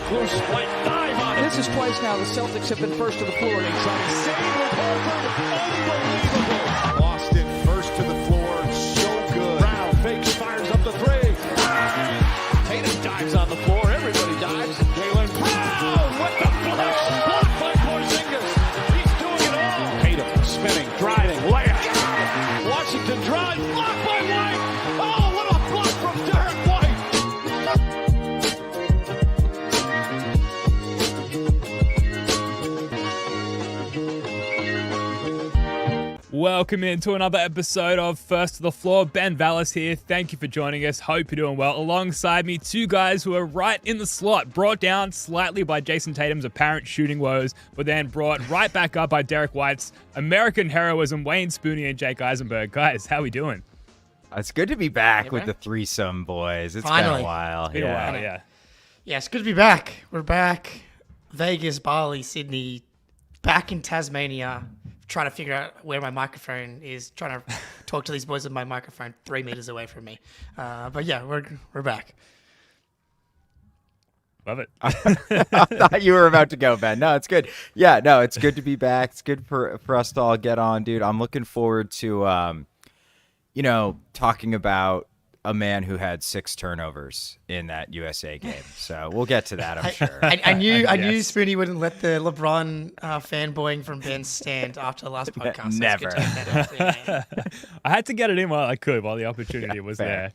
Close White dive on it. This is twice now the Celtics have been first to the floor. Save with Horford. Unbelievable. Boston first to the floor. So good. Brown fakes, fires up the three. Tatum dives on the floor. Everybody dives. Jaylen Brown with the flush. Blocked by Porzingis. He's doing it all. Tatum spinning, driving, layup. Washington drives. Blocked by White. Oh, what a block from Derrick White. Welcome into another episode of First to the Floor. Ben Vallis here. Thank you for joining us. Hope you're doing well. Alongside me, two guys who are right in the slot, brought down slightly by Jayson Tatum's apparent shooting woes, but then brought right back up by Derrick White's American heroism, Wayne Spooney and Jake Eisenberg. Guys, how we doing? It's good to be back with the threesome, boys. It's been a while. Yeah. Yeah, it's good to be back. We're back. Vegas, Bali, Sydney, back in Tasmania. Trying to figure out where my microphone is. Trying to talk to these boys with my microphone 3 meters away from me. But yeah, we're back. Love it. I thought you were about to go, Ben. No, it's good. Yeah, no, it's good to be back. It's good for us to all get on, dude. I'm looking forward to, talking about a man who had 6 turnovers in that USA game. So we'll get to that, I'm sure. I knew Spoonie wouldn't let the LeBron fanboying from Ben stand after the last podcast. So Never. I had to get it in while I could, while the opportunity was there.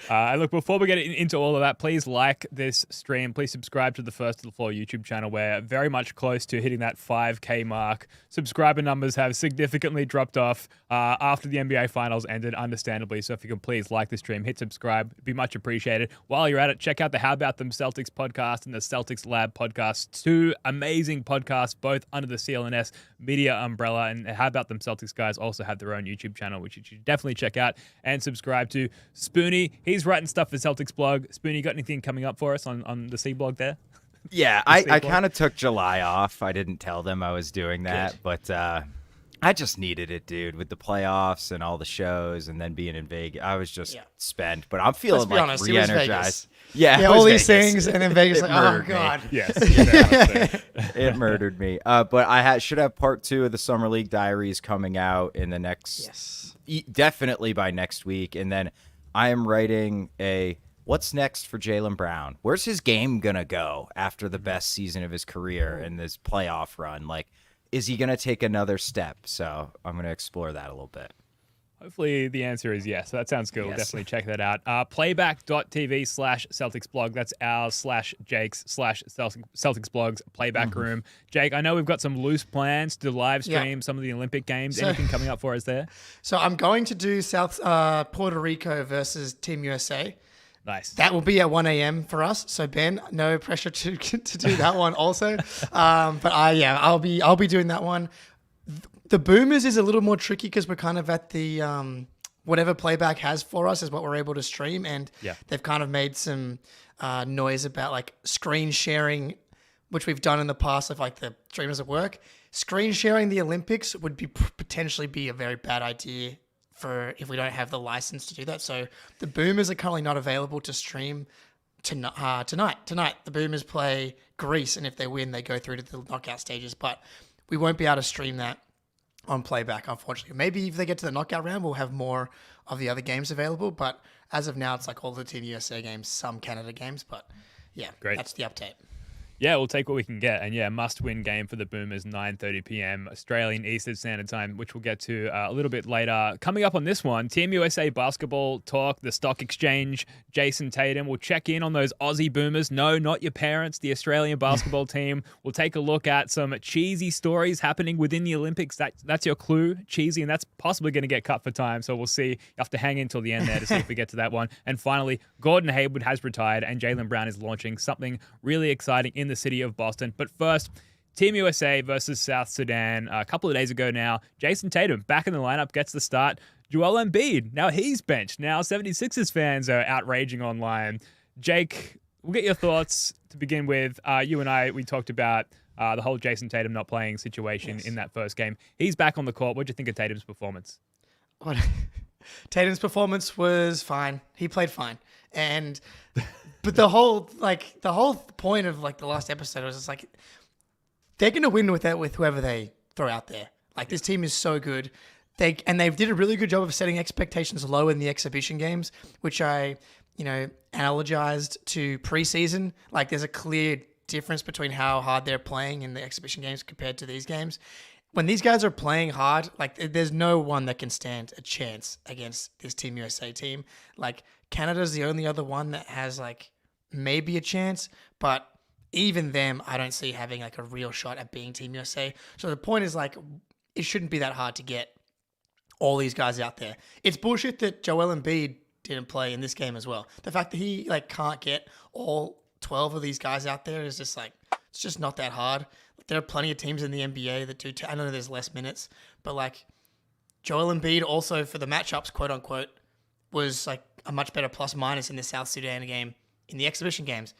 Look, before we get into all of that, please like this stream. Please subscribe to the First to the Floor YouTube channel. We're very much close to hitting that 5K mark. Subscriber numbers have significantly dropped off after the NBA Finals ended, understandably. So if you can please like the stream, hit subscribe. It'd be much appreciated. While you're at it, check out the How About Them Celtics podcast and the Celtics Lab podcast. 2 amazing podcasts, both under the CLNS media umbrella. And How About Them Celtics guys also have their own YouTube channel, which you should definitely check out and subscribe to. Spoonie, he's writing stuff for Celtics blog. Spoonie, got anything coming up for us on the C blog there? Yeah, I kind of took July off. I didn't tell them I was doing that, but I just needed it, dude, with the playoffs and all the shows and then being in Vegas. I was just spent, but I'm feeling honest, re-energized. Yeah, all these things, and then Vegas like, oh, God. Yes. It murdered me. But I should have part 2 of the Summer League Diaries coming out in the next, definitely by next week. And then I am writing what's next for Jaylen Brown? Where's his game going to go after the best season of his career and this playoff run? Like, is he going to take another step? So I'm going to explore that a little bit. Hopefully the answer is yes. That sounds good. We'll definitely check that out. Playback.tv/Celtics blog. That's ours/Jake's/Celtics blogs playback room. Jake, I know we've got some loose plans to live stream some of the Olympic Games. Anything coming up for us there? So I'm going to do Puerto Rico versus Team USA. Nice. That will be at 1 a.m. for us. So Ben, no pressure to do that one also. But I'll be doing that one. The Boomers is a little more tricky because we're kind of at the whatever Playback has for us is what we're able to stream, and they've kind of made some noise about like screen sharing, which we've done in the past of like the streamers at work. Screen sharing the Olympics would be potentially be a very bad idea for if we don't have the license to do that. So the Boomers are currently not available to stream tonight. Tonight the Boomers play Greece, and if they win, they go through to the knockout stages. But we won't be able to stream that on Playback, unfortunately. Maybe if they get to the knockout round, we'll have more of the other games available. But as of now, it's like all the Team USA games, some Canada games. But yeah, that's the update. Yeah, we'll take what we can get. And yeah, must-win game for the Boomers, 9:30 p.m. Australian Eastern Standard Time, which we'll get to a little bit later. Coming up on this one, Team USA basketball talk, the stock exchange, Jayson Tatum. We'll check in on those Aussie Boomers. No, not your parents, the Australian basketball team. We'll take a look at some cheesy stories happening within the Olympics. That's your clue, cheesy, and that's possibly going to get cut for time. So we'll see. You have to hang in till the end there to see if we get to that one. And finally, Gordon Hayward has retired, and Jaylen Brown is launching something really exciting in the city of Boston. But first, Team USA versus South Sudan. A couple of days ago now, Jayson Tatum back in the lineup, gets the start. Joel Embiid, now he's benched. Now 76ers fans are outraging online. Jake, we'll get your thoughts to begin with. You and I, we talked about the whole Jayson Tatum not playing situation in that first game. He's back on the court. What do you think of Tatum's performance? Tatum's performance was fine. He played fine. And But the whole point of like the last episode was just like they're gonna win with whoever they throw out there. Like this team is so good. They did a really good job of setting expectations low in the exhibition games, which I, analogized to preseason. Like there's a clear difference between how hard they're playing in the exhibition games compared to these games. When these guys are playing hard, like there's no one that can stand a chance against this Team USA team. Like Canada's the only other one that has like maybe a chance, but even them, I don't see having like a real shot at being Team USA. So the point is like, it shouldn't be that hard to get all these guys out there. It's bullshit that Joel Embiid didn't play in this game as well. The fact that he like can't get all 12 of these guys out there is just like, it's just not that hard. There are plenty of teams in the NBA that do. I know there's less minutes, but like Joel Embiid also for the matchups, quote unquote, was like a much better plus minus in the South Sudan game in the exhibition games.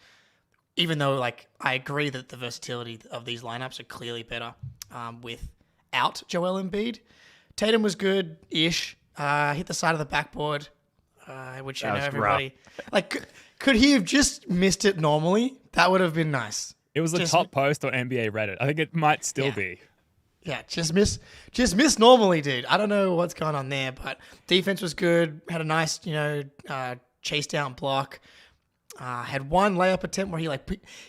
Even though like I agree that the versatility of these lineups are clearly better without Joel Embiid. Tatum was good-ish. Hit the side of the backboard, which everybody like. Could he have just missed it normally? That would have been nice. It was the top post on NBA Reddit. I think it might still be. Yeah, just miss normally, dude. I don't know what's going on there, but defense was good. Had a nice, chase down block. Had one layup attempt where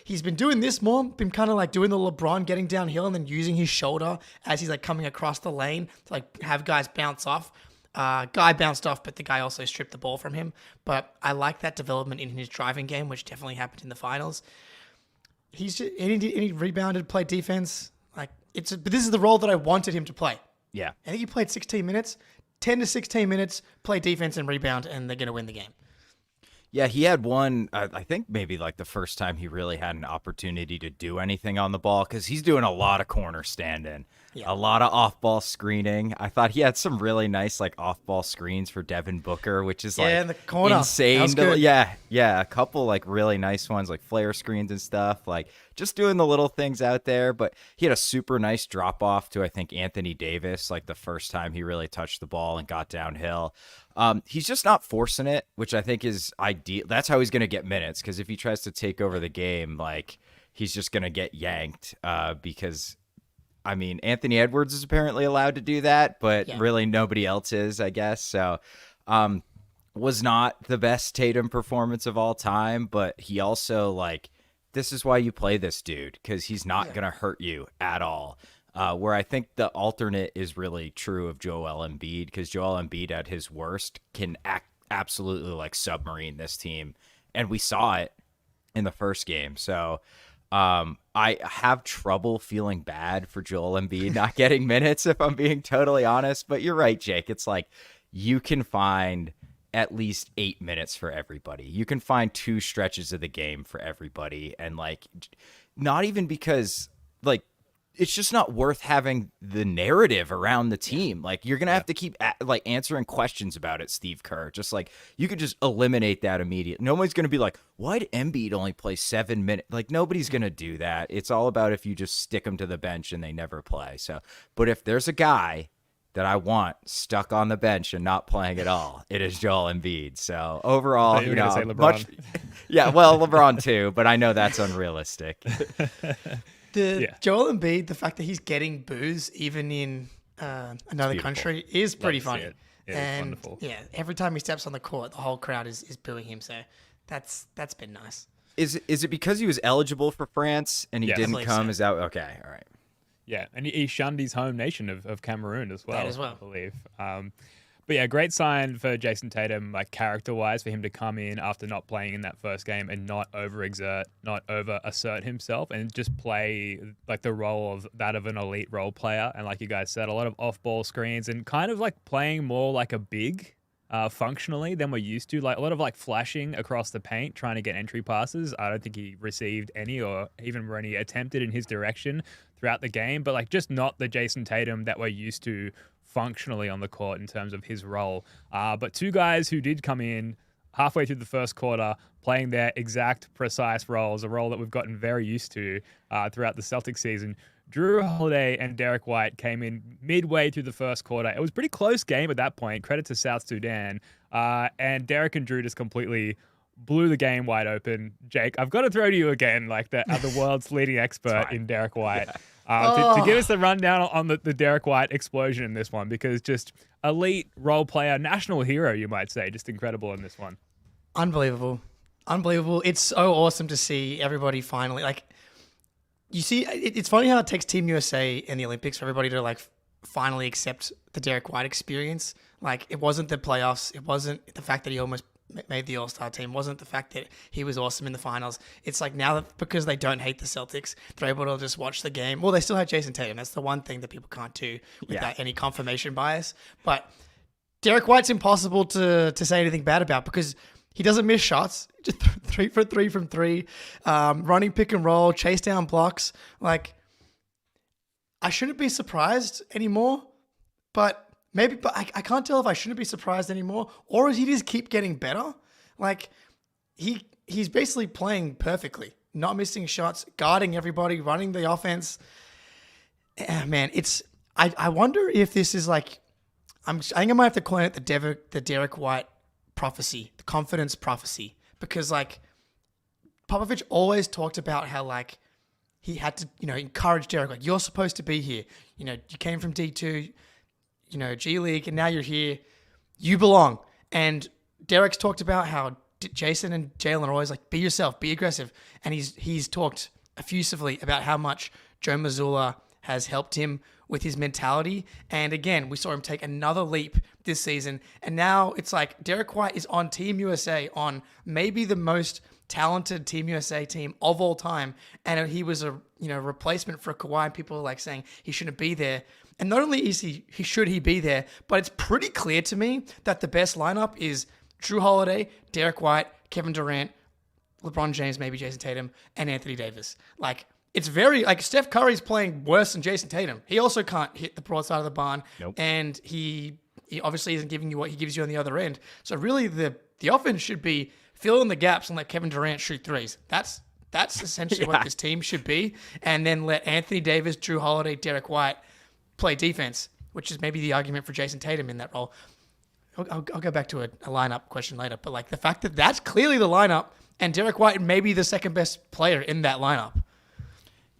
he's been doing this more. Been kind of like doing the LeBron getting downhill and then using his shoulder as he's like coming across the lane to like have guys bounce off. Guy bounced off, but the guy also stripped the ball from him. But I like that development in his driving game, which definitely happened in the finals. He rebounded, played defense. But this is the role that I wanted him to play. Yeah. I think he played 16 minutes, 10 to 16 minutes, play defense and rebound, and they're going to win the game. Yeah, he had one, I think maybe like the first time he really had an opportunity to do anything on the ball because he's doing a lot of corner standing, a lot of off-ball screening. I thought he had some really nice like off-ball screens for Devin Booker, which is like in the corner. Insane. That was good. Yeah, a couple like really nice ones like flare screens and stuff, like just doing the little things out there. But he had a super nice drop-off to I think Anthony Davis, like the first time he really touched the ball and got downhill. He's just not forcing it, which I think is ideal. That's how he's going to get minutes, because if he tries to take over the game, like he's just going to get yanked because, I mean, Anthony Edwards is apparently allowed to do that, but really nobody else is, I guess. So was not the best Tatum performance of all time, but he also, like, this is why you play this dude, because he's not going to hurt you at all. Where I think the alternate is really true of Joel Embiid, because Joel Embiid at his worst can absolutely like submarine this team. And we saw it in the first game. So I have trouble feeling bad for Joel Embiid not getting minutes, if I'm being totally honest. But you're right, Jake. It's like you can find at least 8 minutes for everybody. You can find 2 stretches of the game for everybody. And like, not even because like, it's just not worth having the narrative around the team. Like you're going to have to keep like answering questions about it, Steve Kerr. Just like you could just eliminate that immediately. Nobody's going to be like, why did Embiid only play 7 minutes? Like nobody's going to do that. It's all about if you just stick them to the bench and they never play. So, but if there's a guy that I want stuck on the bench and not playing at all, it is Joel Embiid. So overall, you know, say LeBron. Well, LeBron too, but I know that's unrealistic. Joel Embiid, the fact that he's getting boos even in another country is pretty funny. It's wonderful. Yeah, every time he steps on the court, the whole crowd is booing him. So that's been nice. Is it because he was eligible for France and he didn't come? So. Is that okay? All right. Yeah, and he shunned his home nation of Cameroon as well. That as well. I believe. But yeah, great sign for Jayson Tatum, like character-wise, for him to come in after not playing in that first game and not overexert, not over-assert himself, and just play like the role of that of an elite role player. And like you guys said, a lot of off-ball screens and kind of like playing more like a big functionally than we're used to. Like a lot of like flashing across the paint, trying to get entry passes. I don't think he received any or even were any attempted in his direction throughout the game, but like just not the Jayson Tatum that we're used to functionally on the court in terms of his role. But 2 guys who did come in halfway through the first quarter playing their exact precise roles, a role that we've gotten very used to throughout the Celtics season. Jrue Holiday and Derrick White came in midway through the first quarter. It was a pretty close game at that point. Credit to South Sudan. And Derrick and Jrue just completely blew the game wide open. Jake, I've got to throw to you again, like the world's leading expert in Derrick White, to give us the rundown on the Derrick White explosion in this one, because just elite role player, national hero, you might say, just incredible in this one. Unbelievable. It's so awesome to see everybody finally, like, you see, it's funny how it takes Team USA in the Olympics for everybody to like finally accept the Derrick White experience. Like, it wasn't the playoffs. It wasn't the fact that he almost made the All-Star team. It wasn't the fact that he was awesome in the finals. It's like now that because they don't hate the Celtics, they're able to just watch the game. Well, they still have Jayson Tatum. That's the one thing that people can't do without any confirmation bias. But Derrick White's impossible to say anything bad about because he doesn't miss shots. Just 3 for 3 from 3. Running pick and roll, chase down blocks. Like, I shouldn't be surprised anymore, but I can't tell if I shouldn't be surprised anymore, or does he just keep getting better? Like, he's basically playing perfectly, not missing shots, guarding everybody, running the offense. Man, I wonder if this is like, I think I might have to call it the Derrick White prophecy, the confidence prophecy, because like Popovich always talked about how like he had to, encourage Derrick, like, you're supposed to be here. You came from D2, G League, and now you're here. You belong. And Derrick's talked about how Jayson and Jaylen are always like, be yourself, be aggressive. And he's talked effusively about how much Joe Mazzulla has helped him with his mentality. And again, we saw him take another leap this season. And now it's like Derrick White is on Team USA, on maybe the most talented Team USA team of all time. And he was a replacement for Kawhi, and people are like saying he shouldn't be there. And not only is he be there, but it's pretty clear to me that the best lineup is Jrue Holiday, Derrick White, Kevin Durant, LeBron James, maybe Jayson Tatum, and Anthony Davis. Like, it's very, like, Steph Curry's playing worse than Jayson Tatum. He also can't hit the broadside of the barn. Nope. And he obviously isn't giving you what he gives you on the other end. So really the offense should be fill in the gaps and let Kevin Durant shoot threes. That's essentially what this team should be. And then let Anthony Davis, Jrue Holiday, Derrick White play defense, which is maybe the argument for Jayson Tatum in that role. I'll go back to a lineup question later. But like the fact that that's clearly the lineup and Derrick White may be the second best player in that lineup.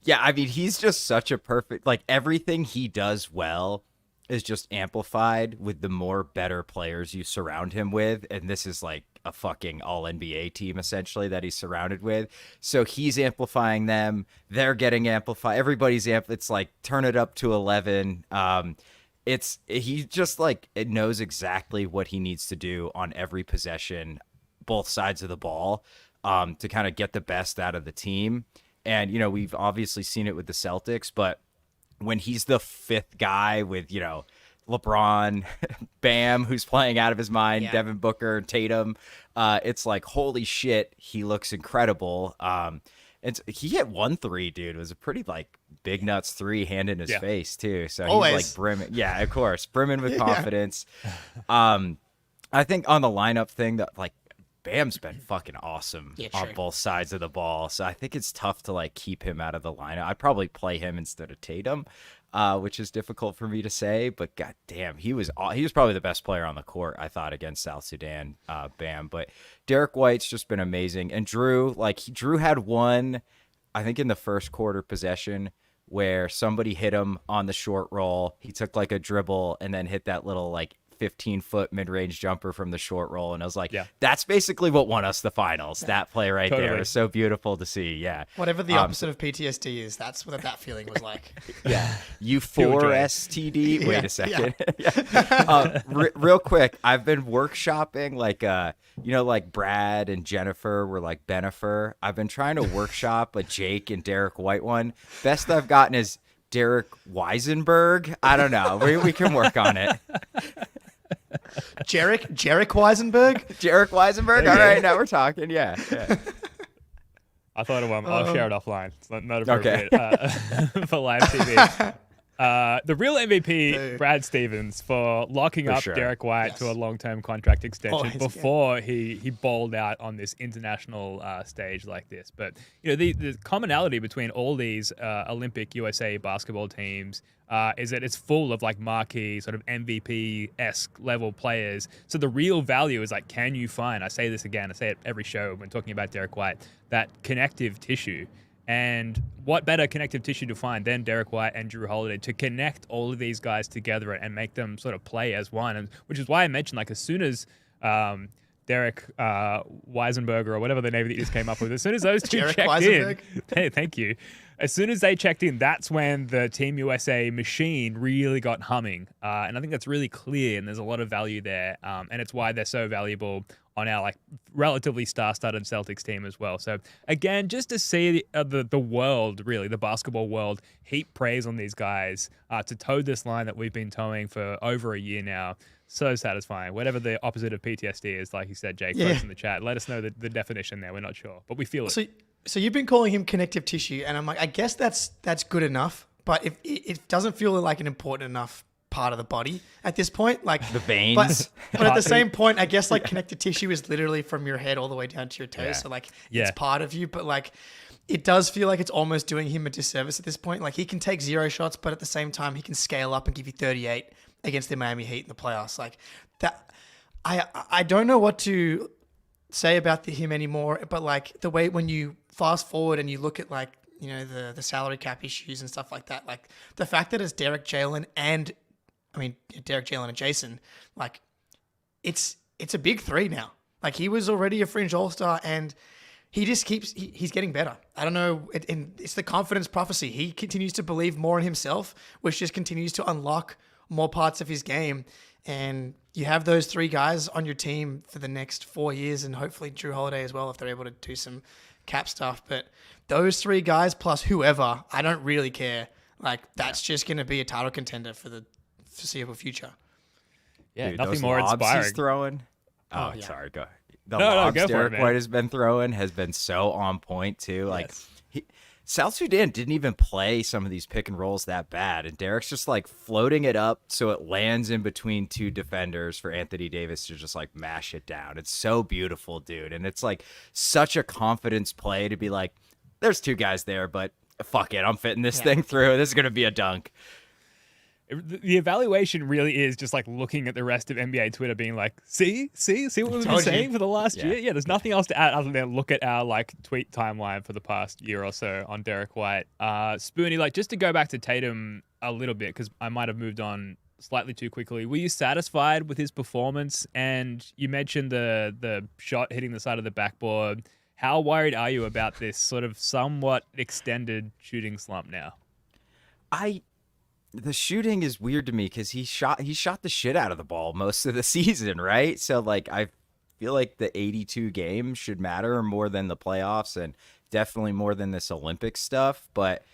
Yeah, I mean, he's just such a perfect, like, everything he does well is just amplified with the more better players you surround him with. And this is like a fucking all NBA team, essentially, that he's surrounded with. So he's amplifying them. They're getting amplified. Everybody's it's like, turn it up to 11. He just like, it knows exactly what he needs to do on every possession, both sides of the ball, to kind of get the best out of the team. And, we've obviously seen it with the Celtics, but when he's the fifth guy with, LeBron, Bam, who's playing out of his mind, Devin Booker, Tatum, it's like, holy shit, he looks incredible. And he hit 1 3, dude. It was a pretty, like, big nuts 3 hand in his face, too. So always. He's like brimming. Yeah, of course. Brimming with confidence. I think on the lineup thing that, like, Bam's been fucking awesome on both sides of the ball. So I think it's tough to like keep him out of the lineup. I'd probably play him instead of Tatum, which is difficult for me to say. But goddamn, he was probably the best player on the court, I thought, against South Sudan, Bam. But Derrick White's just been amazing. And Jrue had one, I think in the first quarter possession, where somebody hit him on the short roll. He took like a dribble and then hit that little like 15-foot mid-range jumper from the short roll, and I was like, that's basically what won us the finals. That play right there was so beautiful to see. Yeah, whatever the opposite of PTSD is, that's what that feeling was like. U4STD. Wait a second. Real quick, I've been workshopping like Brad and Jennifer were like Benifer. I've been trying to workshop a Jake and Derrick White one. Best I've gotten is Derek Weisenberg. I don't know. We can work on it. Jarek Weisenberg? Jarek Weisenberg? All right, now we're talking. Yeah. I thought of one. I'll share it offline. It's not appropriate for live TV. The real MVP, Brad Stevens, for locking up sure. Derrick White Yes. to a long-term contract extension Always, yeah. before he bowled out on this international stage like this. But the commonality between all these Olympic USA basketball teams is that it's full of like marquee sort of MVP-esque level players. So the real value is like, can you find? I say this again. I say it every show when talking about Derrick White. That connective tissue. And what better connective tissue to find than Derrick White and Jrue Holiday to connect all of these guys together and make them sort of play as one. And which is why I mentioned, like, as soon as Derek Weisenberger or whatever the name that you just came up with, as soon as those two Derek checked Weisenberg. in, hey, thank you. As soon as they checked in, that's when the Team USA machine really got humming. And I think that's really clear, and there's a lot of value there. And it's why they're so valuable on our like relatively star-studded Celtics team as well. So again, just to see the world, really, the basketball world, heap praise on these guys to toe this line that we've been towing for over a year now. So satisfying. Whatever the opposite of PTSD is, like you said, Jake, post in the chat. Let us know the definition there. We're not sure, but we feel it. So you've been calling him connective tissue, and I'm like, I guess that's good enough, but if it doesn't feel like an important enough part of the body at this point, like The veins. But at the same point, I guess like connective tissue is literally from your head all the way down to your toes. Yeah. So like Yeah. it's part of you, but like it does feel like it's almost doing him a disservice at this point. Like he can take 0 shots, but at the same time he can scale up and give you 38 against the Miami Heat in the playoffs. Like that, I don't know what to say about him anymore. But like the way when you fast forward and you look at like the salary cap issues and stuff like that, like the fact that it's Derek, Jaylen, and Jayson, like it's a big three now. Like he was already a fringe all-star and he just he's getting better. I don't know. It's the confidence prophecy. He continues to believe more in himself, which just continues to unlock more parts of his game. And you have those 3 guys on your team for the next 4 years and hopefully Jrue Holiday as well if they're able to do some cap stuff. But those 3 guys plus whoever, I don't really care. Like that's just going to be a title contender for the foreseeable future. Yeah, Dude, nothing those more lobs inspiring. He's throwing. Oh, Oh, yeah. sorry, go. The No, lobs go for it, Derrick man. White has been throwing has been so on point too. Like Yes. South Sudan didn't even play some of these pick and rolls that bad, and Derrick's just like floating it up so it lands in between 2 defenders for Anthony Davis to just like mash it down. It's so beautiful, dude, and it's like such a confidence play to be like, there's 2 guys there, but fuck it, I'm fitting this thing through. This is gonna be a dunk. The evaluation really is just like looking at the rest of NBA Twitter being like, see what we've been Told you. saying for the last Yeah. year? Yeah, there's nothing else to add other than look at our like tweet timeline for the past year or so on Derrick White. Spoonie, like just to go back to Tatum a little bit, because I might have moved on slightly too quickly. Were you satisfied with his performance? And you mentioned the shot hitting the side of the backboard. How worried are you about this sort of somewhat extended shooting slump now? The shooting is weird to me because he shot the shit out of the ball most of the season, right? So like I feel like the 82 games should matter more than the playoffs and definitely more than this Olympic stuff. But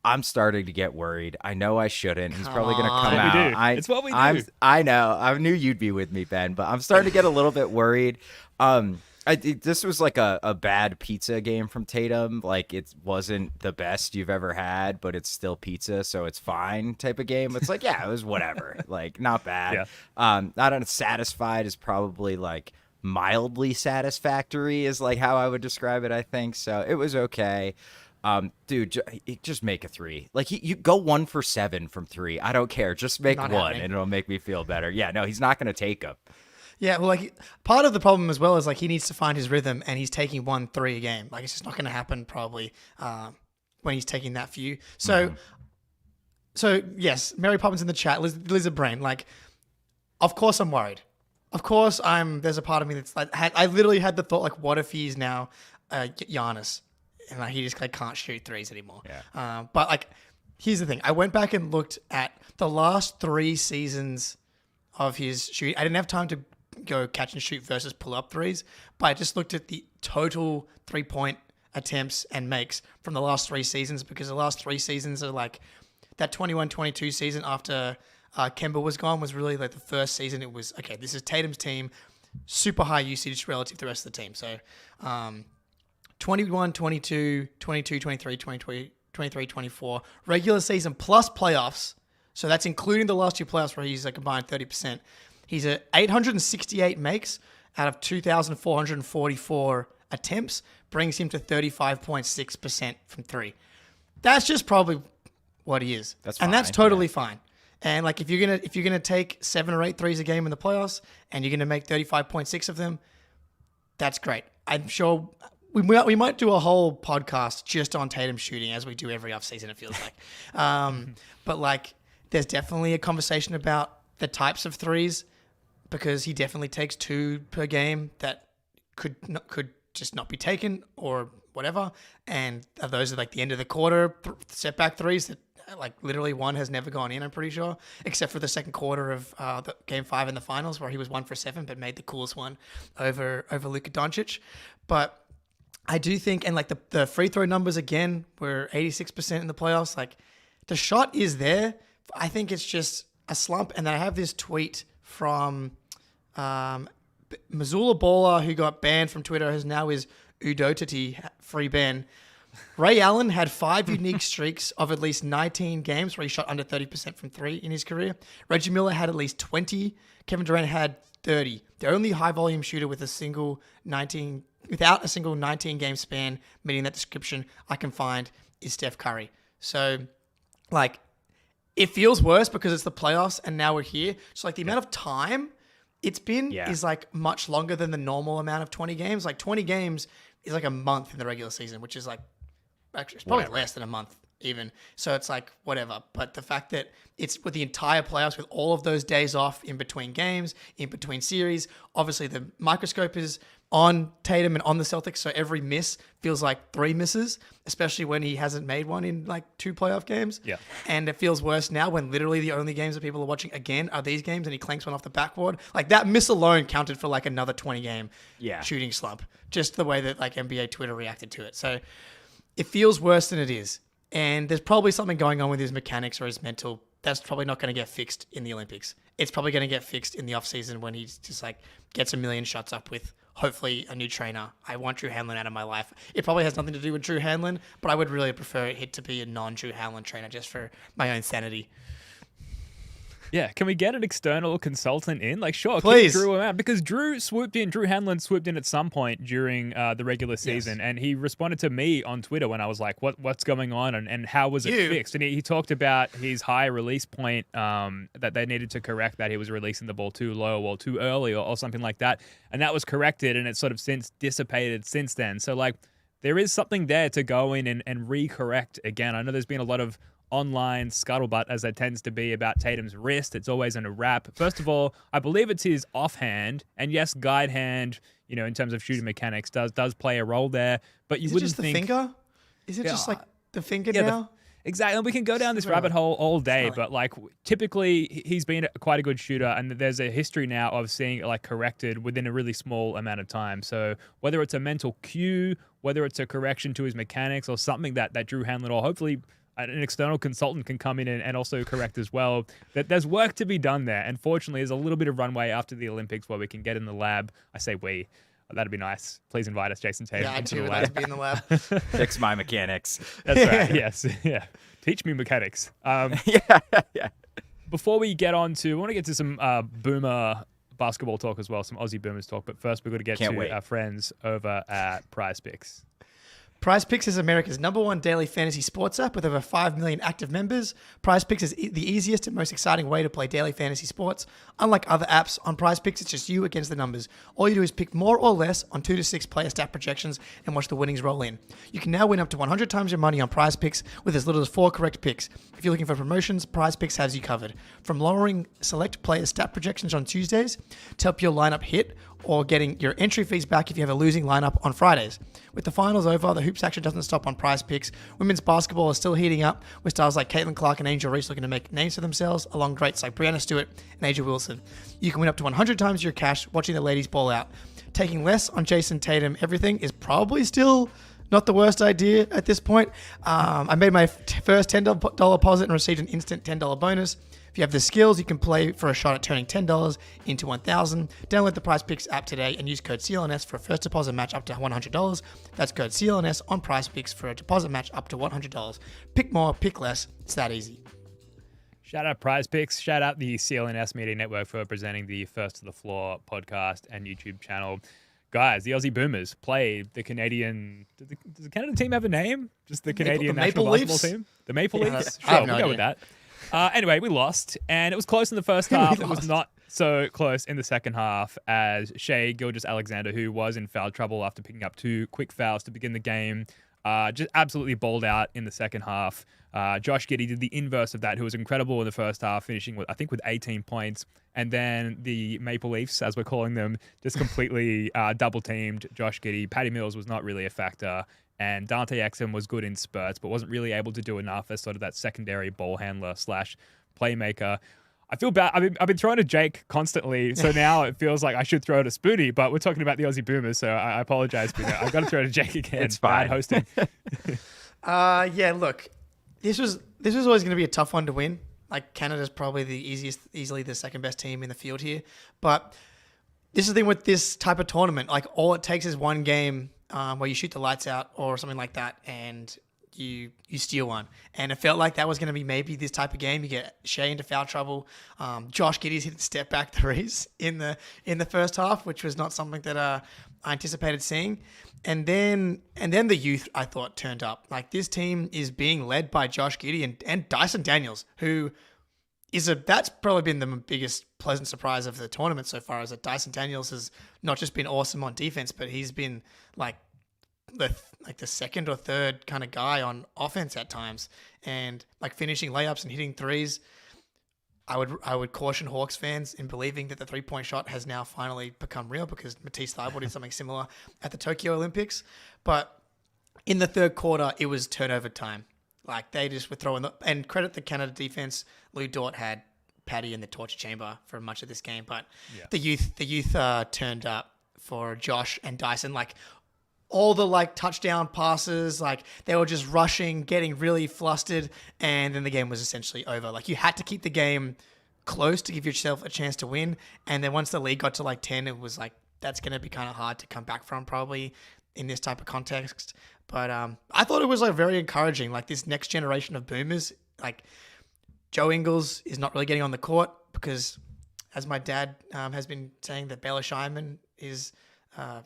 I'm starting to get worried. I know I shouldn't. He's probably going to come It's what we out. do. It's what we do. I know. I knew you'd be with me, Ben, but I'm starting to get a little bit worried. This was like a bad pizza game from Tatum. Like it wasn't the best you've ever had, but it's still pizza, so it's fine type of game. It's like, yeah, it was whatever. Like not bad. Yeah. Not unsatisfied is probably like mildly satisfactory is like how I would describe it, I think. So it was okay. Dude, just make a 3. Like you go 1 for 7 from 3. I don't care. Just make Not 1 happening. and it'll make me feel better. Yeah, no, he's not going to take them. Yeah, well, like part of the problem as well is like he needs to find his rhythm, and he's taking 1-3 a game. Like it's just not going to happen probably when he's taking that few. So, so yes, Mary Poppins in the chat, Lizard Brain. Like, of course I'm worried. Of course There's a part of me that's like I literally had the thought like, what if he's now Giannis, and like he just like can't shoot threes anymore. Yeah. But like, here's the thing. I went back and looked at the last 3 seasons of his shooting. I didn't have time to go catch and shoot versus pull up threes, but I just looked at the total 3-point attempts and makes from the last 3 seasons, because the last 3 seasons are like that 21-22 season after Kemba was gone was really like the first season. It was, okay, this is Tatum's team, super high usage relative to the rest of the team. So 21, 22, 22, 23, 23, 23-24. Regular season plus playoffs. So that's including the last two playoffs where he's a combined 30%. He's at 868 makes out of 2,444 attempts, brings him to 35.6% from three. That's just probably what he is. That's and that's fine, totally fine. And like if you're gonna take 7 or 8 threes a game in the playoffs and you're gonna make 35.6 of them, that's great. I'm sure we might do a whole podcast just on Tatum shooting, as we do every offseason, it feels like. But like, there's definitely a conversation about the types of threes, because he definitely takes 2 per game that could just not be taken or whatever. And those are like the end of the quarter setback threes that like literally one has never gone in, I'm pretty sure, except for the second quarter of the game 5 in the finals where he was 1 for 7 but made the coolest one over Luka Doncic. But I do think, and like the free throw numbers again were 86% in the playoffs. Like the shot is there. I think it's just a slump. And then I have this tweet from Missoula Baller, who got banned from Twitter, who now is Udotati, free ban. Ray Allen had 5 unique streaks of at least 19 games where he shot under 30% from 3 in his career. Reggie Miller had at least 20. Kevin Durant had 30. The only high volume shooter without a single 19 game span meeting that description I can find is Steph Curry. So like, it feels worse because it's the playoffs and now we're here. So like the amount of time it's been is like much longer than the normal amount of 20 games. Like 20 games is like a month in the regular season, which is like, actually it's probably less than a month even. So it's like whatever. But the fact that it's with the entire playoffs with all of those days off in between games, in between series, obviously the microscope is on Tatum and on the Celtics. So every miss feels like 3 misses, especially when he hasn't made one in like 2 playoff games. Yeah. And it feels worse now when literally the only games that people are watching again are these games and he clanks one off the backboard. Like that miss alone counted for like another 20 game shooting slump. Just the way that like NBA Twitter reacted to it. So it feels worse than it is. And there's probably something going on with his mechanics or his mental. That's probably not going to get fixed in the Olympics. It's probably going to get fixed in the offseason when he's just like gets a million shots up with hopefully a new trainer. I want Drew Hanlon out of my life. It probably has nothing to do with Drew Hanlon, but I would really prefer it to be a non-Drew Hanlon trainer just for my own sanity. Yeah, can we get an external consultant in? Like, sure, please. Keep Jrue out, because Drew Hanlon swooped in at some point during the regular season, and he responded to me on Twitter when I was like, what's going on, and how was it fixed? And he talked about his high release point, that they needed to correct, that he was releasing the ball too low or too early or something like that, and that was corrected, and it's sort of since dissipated since then. So, like, there is something there to go in and re-correct again. I know there's been a lot of online scuttlebutt, as there tends to be, about Tatum's wrist. It's always in a wrap. First of all, I believe it's his offhand, and yes, guide hand, you know, in terms of shooting mechanics, does play a role there. But you wouldn't think. Is it just the finger? Is it just like the finger now? Exactly. And we can go down this rabbit hole all day, but like typically he's been quite a good shooter, and there's a history now of seeing it like corrected within a really small amount of time. So whether it's a mental cue, whether it's a correction to his mechanics or something that Drew Hanlon, or hopefully an external consultant, can come in and also correct as well, that there's work to be done there. And fortunately, there's a little bit of runway after the Olympics where we can get in the lab. I say we. That'd be nice. Please invite us, Jayson Tatum. Yeah, I too would like to be in the lab. Fix my mechanics. That's right. Yes. Yeah. Teach me mechanics. Yeah. Before we get on to, I want to get to some Boomer basketball talk as well, some Aussie Boomers talk. But first, we've got to get to our friends over at Prize Picks. Prize Picks is America's #1 daily fantasy sports app with over 5 million active members. Prize Picks is the easiest and most exciting way to play daily fantasy sports. Unlike other apps, on Prize Picks, it's just you against the numbers. All you do is pick more or less on 2 to 6 player stat projections and watch the winnings roll in. You can now win up to 100 times your money on Prize Picks with as little as 4 correct picks. If you're looking for promotions, Prize Picks has you covered. From lowering select player stat projections on Tuesdays to help your lineup hit, or getting your entry fees back if you have a losing lineup on Fridays. With the finals over, the hoops action doesn't stop on Prize Picks. Women's basketball is still heating up, with stars like Caitlin Clark and Angel Reese looking to make names for themselves, along greats like Brianna Stewart and Asia Wilson. You can win up to 100 times your cash watching the ladies ball out. Taking less on Jayson Tatum everything is probably still not the worst idea at this point. I made my first $10 deposit and received an instant $10 bonus. If you have the skills, you can play for a shot at turning $10 into $1,000. Download the Prize Picks app today and use code CLNS for a first deposit match up to $100. That's code CLNS on Prize Picks for a deposit match up to $100. Pick more, pick less. It's that easy. Shout out Prize Picks. Shout out the CLNS Media Network for presenting the First to the Floor podcast and YouTube channel. Guys, the Aussie Boomers played the Canadian. Does the Canada team have a name? Just the Canadian national basketball team? The Maple Leafs? Sure, we'll go with that. Anyway, we lost, and it was close in the first half. It was not so close in the second half as Shai Gilgeous-Alexander, who was in foul trouble after picking up 2 quick fouls to begin the game, just absolutely balled out in the second half. Josh Giddey did the inverse of that, who was incredible in the first half, finishing with 18 points. And then the Maple Leafs, as we're calling them, just completely double-teamed Josh Giddey. Patty Mills was not really a factor. And Dante Exum was good in spurts, but wasn't really able to do enough as sort of that secondary ball handler / playmaker. I feel bad. I've been throwing to Jake constantly, so now it feels like I should throw to Spoonie, but we're talking about the Aussie Boomers, so I apologize, Spoonie. I've got to throw to Jake again. It's fine. Bad hosting. Look, this was always going to be a tough one to win. Like, Canada's probably easily the second best team in the field here. But this is the thing with this type of tournament. Like, all it takes is one game where you shoot the lights out or something like that, and you steal one. And it felt like that was going to be maybe this type of game. You get Shai into foul trouble. Josh Giddey's hit step back threes in the first half, which was not something that I anticipated seeing. And then the youth, I thought, turned up. Like, this team is being led by Josh Giddey and Dyson Daniels, who that's probably been the biggest pleasant surprise of the tournament so far, is that Dyson Daniels has not just been awesome on defense, but he's been like the second or third kind of guy on offense at times, and like finishing layups and hitting threes. I would caution Hawks fans in believing that the 3-point shot has now finally become real, because Matisse Thybulle did something similar at the Tokyo Olympics. But in the third quarter, it was turnover time. Like, they just were throwing and credit the Canada defense. Lou Dort had Patty in the torture chamber for much of this game, but the youth turned up for Josh and Dyson. Like, all the touchdown passes, they were just rushing, getting really flustered, and then the game was essentially over. Like, you had to keep the game close to give yourself a chance to win. And then once the lead got to 10, it was that's going to be kind of hard to come back from probably in this type of context. But I thought it was very encouraging. Like, this next generation of Boomers, Joe Ingles is not really getting on the court because, as my dad has been saying, that Baylor Scheinman is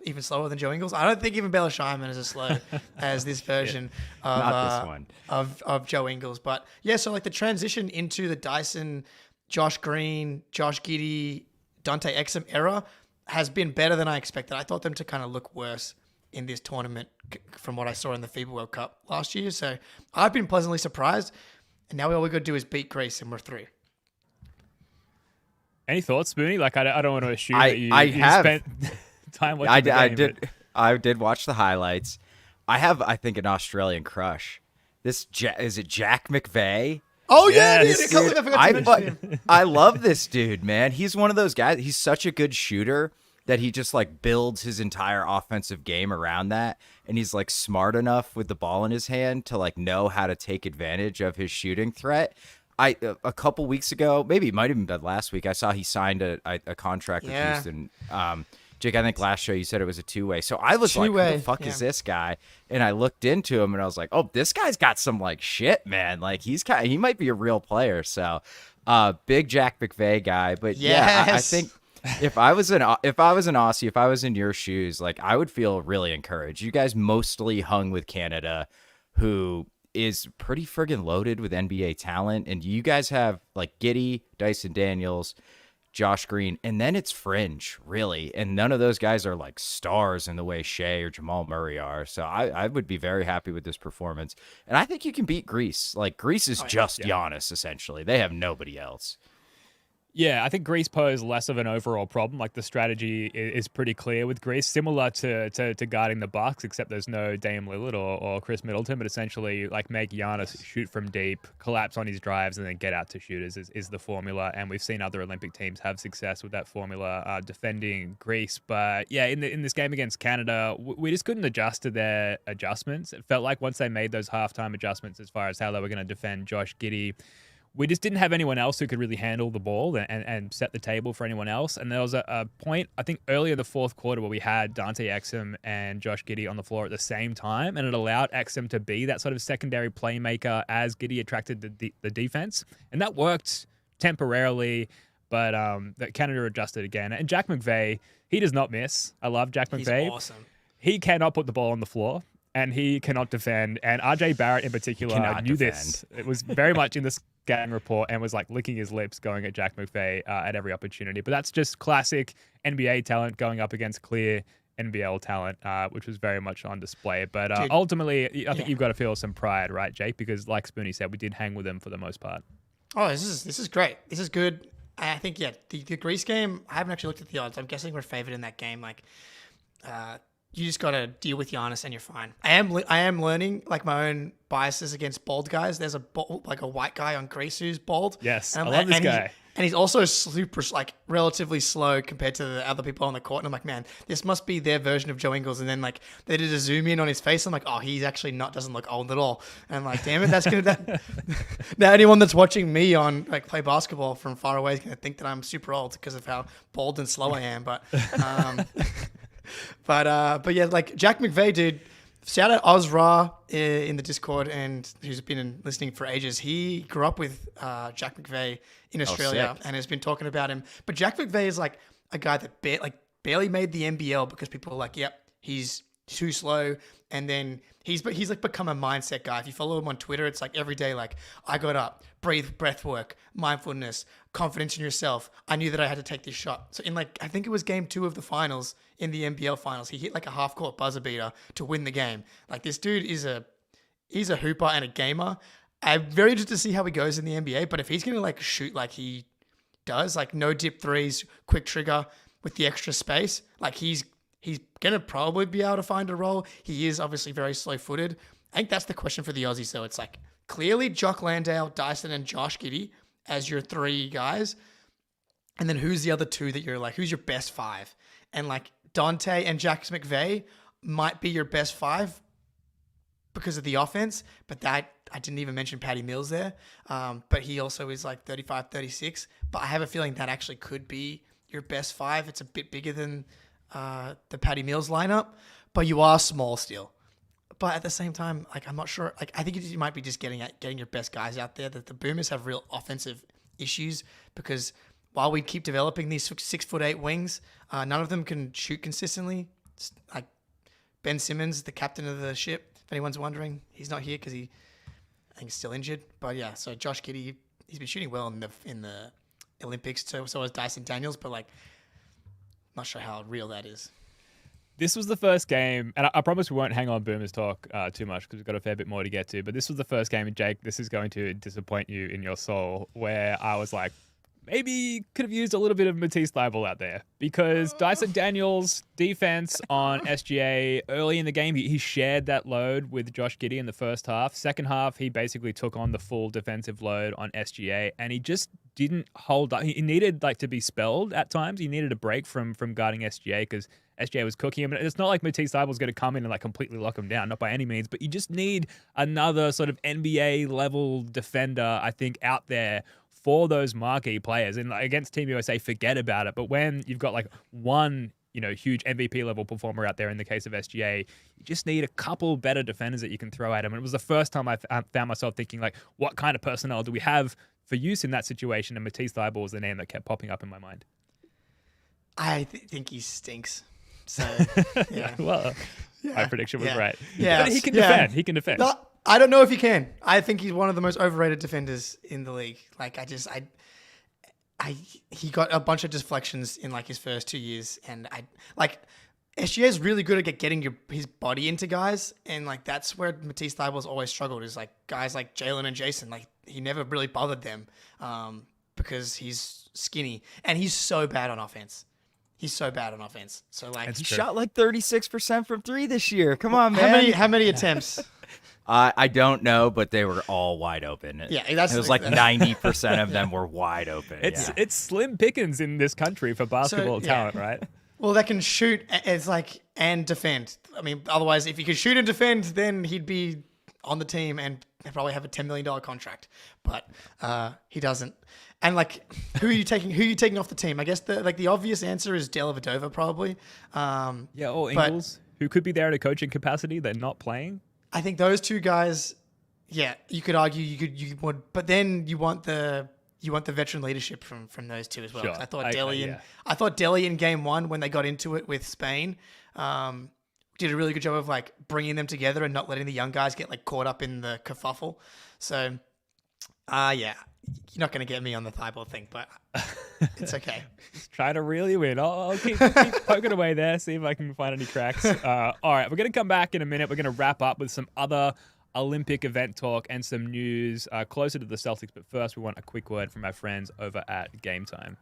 even slower than Joe Ingles. I don't think even Baylor Scheinman is as slow as this version of Joe Ingles. But yeah, so the transition into the Dyson, Josh Green, Josh Giddey, Dante Exum era has been better than I expected. I thought them to kind of look worse in this tournament from what I saw in the FIBA World Cup last year. So I've been pleasantly surprised. And now all we got to do is beat Greece, and we're through. Any thoughts, Spoonie? I don't want to assume that you spent time watching the game. I did watch the highlights. I have, I think, an Australian crush. Is it Jack McVeigh? Oh, yeah, this dude, I forgot to mention him. I love this dude, man. He's one of those guys. He's such a good shooter that he just builds his entire offensive game around that. And he's smart enough with the ball in his hand to know how to take advantage of his shooting threat. A couple weeks ago, maybe it might have even been last week, I saw he signed a contract with Houston. Jake, I think last show you said it was a 2-way. So I was who the fuck is this guy? And I looked into him and I was like, oh, this guy's got some shit, man. He might be a real player. So big Jack McVeigh guy. But I think if I was an Aussie, if I was in your shoes, I would feel really encouraged. You guys mostly hung with Canada, who is pretty friggin' loaded with NBA talent. And you guys have Giddey, Dyson Daniels, Josh Green, and then it's fringe, really. And none of those guys are stars in the way Shai or Jamal Murray are. So I would be very happy with this performance. And I think you can beat Greece. Greece is just Giannis, essentially. They have nobody else. Yeah, I think Greece pose less of an overall problem. The strategy is pretty clear with Greece, similar to guarding the Bucks, except there's no Dame Lillard or Chris Middleton, but essentially make Giannis shoot from deep, collapse on his drives, and then get out to shooters is the formula. And we've seen other Olympic teams have success with that formula defending Greece. But yeah, in this game against Canada, we just couldn't adjust to their adjustments. It felt like once they made those halftime adjustments as far as how they were going to defend Josh Giddey, we just didn't have anyone else who could really handle the ball and set the table for anyone else. And there was a point, I think, earlier the fourth quarter where we had Dante Exum and Josh Giddey on the floor at the same time, and it allowed Exum to be that sort of secondary playmaker as Giddey attracted the defense. And that worked temporarily, but that Canada adjusted again. And Jack McVay, he does not miss. I love Jack McVay. He's awesome. He cannot put the ball on the floor. And he cannot defend. And RJ Barrett in particular knew this. It was very much in this game report and was like licking his lips going at Jack McVay at every opportunity. But that's just classic NBA talent going up against clear NBL talent, which was very much on display. But ultimately, I think you've got to feel some pride, right, Jake? Because like Spoonie said, we did hang with them for the most part. Oh, this is great. This is good. I think, the Greece game, I haven't actually looked at the odds. I'm guessing we're favored in that game. Like, you just got to deal with Giannis and you're fine. I am learning like my own biases against bald guys. There's a white guy on Greece who's bald. Yes, I love this guy. And he's also super, like, relatively slow compared to the other people on the court. And I'm like, man, this must be their version of Joe Ingles. And then, like, they did a zoom in on his face. I'm like, oh, he's actually doesn't look old at all. And I'm like, damn it, that's going to... Now, anyone that's watching me on, like, play basketball from far away is going to think that I'm super old because of how bald and slow I am. But... But yeah, like Jack McVay, dude, shout out Ozra in the Discord and who's been listening for ages. He grew up with Jack McVay in Australia and has been talking about him. But Jack McVay is like a guy that barely made the NBL because people are like, yep, he's too slow. And then he's like become a mindset guy. If you follow him on Twitter, it's like every day, like I got up, breath work, mindfulness, confidence in yourself. I knew that I had to take this shot. So in like, I think it was game 2 of the finals in the NBL finals, he hit like a half court buzzer beater to win the game. Like this dude he's a hooper and a gamer. I'm very interested to see how he goes in the NBA, but if he's going to like shoot like he does, like no dip threes, quick trigger with the extra space, like he's going to probably be able to find a role. He is obviously very slow-footed. I think that's the question for the Aussies, though. It's like clearly Jock Landale, Dyson, and Josh Giddey as your 3 guys. And then who's the other 2 that you're like, who's your best 5? And like Dante and Jack McVay might be your best 5 because of the offense. But that I didn't even mention Patty Mills there. But he also is like 35, 36. But I have a feeling that actually could be your best 5. It's a bit bigger than... the Patty Mills lineup, but you are small still. But at the same time, like I'm not sure. Like I think you might be just getting your best guys out there. That the Boomers have real offensive issues because while we keep developing these 6'8" wings, none of them can shoot consistently. It's like Ben Simmons, the captain of the ship. If anyone's wondering, he's not here because I think he's still injured. But yeah, so Josh Giddey, he's been shooting well in the Olympics. So was Dyson Daniels, but like. Not sure how real that is. This was the first game, and I promise we won't hang on Boomers talk too much because we've got a fair bit more to get to, but this was the first game, and Jake, this is going to disappoint you in your soul, where I was like, maybe could have used a little bit of Matisse Thybulle out there because Dyson Daniels' defense on SGA early in the game, he shared that load with Josh Giddey in the first half. Second half, he basically took on the full defensive load on SGA, and he just didn't hold up. He needed like to be spelled at times. He needed a break from guarding SGA because SGA was cooking him. And it's not like Matisse Thybulle's going to come in and like completely lock him down, not by any means, but you just need another sort of NBA level defender, I think, out there for those marquee players. And like, against Team USA, forget about it. But when you've got like one, huge MVP level performer out there in the case of SGA, you just need a couple better defenders that you can throw at him. And it was the first time I found myself thinking like, what kind of personnel do we have for use in that situation? And Matisse Thybulle was the name that kept popping up in my mind. I think he stinks. So, yeah. Well, my prediction was right. Yeah. But he can defend. He can defend. No, I don't know if he can. I think he's one of the most overrated defenders in the league. Like, he got a bunch of deflections in like his first 2 years. And SGA is really good at getting his body into guys. And like, that's where Matisse Thybulle's always struggled is like guys like Jaylen and Jayson. Like, he never really bothered them because he's skinny and he's so bad on offense. So like he shot like 36% from 3 this year. Come on, man. How many attempts? I don't know, but they were all wide open. Yeah, it was like 90% of them were wide open. It's slim pickings in this country for basketball talent, right? Well, they can shoot and defend. I mean, otherwise, if he could shoot and defend, then he'd be on the team and probably have a $10 million contract, but he doesn't. And like, who are you taking off the team? I guess the obvious answer is Dellavedova probably. Or Ingles, who could be there at a coaching capacity. They're not playing. I think those two guys, you could argue you would, but then you want the veteran leadership from those two as well. Sure. I thought Delhi in game one, when they got into it with Spain, did a really good job of like bringing them together and not letting the young guys get like caught up in the kerfuffle. So, you're not going to get me on the Thibault thing, but it's okay. Just try to really win. I'll keep poking away there, see if I can find any cracks. All right, we're going to come back in a minute. We're going to wrap up with some other Olympic event talk and some news closer to the Celtics. But first, we want a quick word from our friends over at Game Time.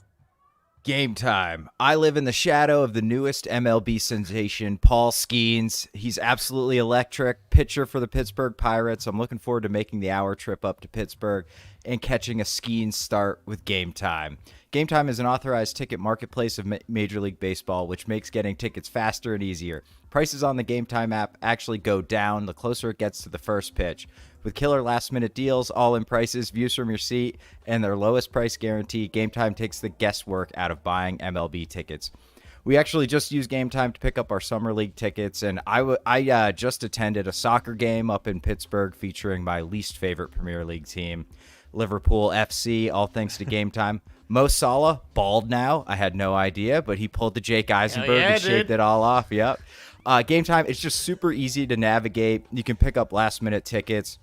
Game Time. I live in the shadow of the newest MLB sensation, Paul Skeens. He's absolutely electric. Pitcher for the Pittsburgh Pirates. I'm looking forward to making the hour trip up to Pittsburgh and catching a Skeens start with Game Time. Game Time is an authorized ticket marketplace of Major League Baseball, which makes getting tickets faster and easier. Prices on the Game Time app actually go down the closer it gets to the first pitch. With killer last-minute deals, all-in prices, views from your seat, and their lowest price guarantee, Game Time takes the guesswork out of buying MLB tickets. We actually just used Game Time to pick up our Summer League tickets, and I just attended a soccer game up in Pittsburgh featuring my least favorite Premier League team, Liverpool FC, all thanks to Game Time. Mo Salah, bald now. I had no idea, but he pulled the Jake Eisenberg and shaved it all off. Yep. Game Time, it's just super easy to navigate. You can pick up last-minute tickets.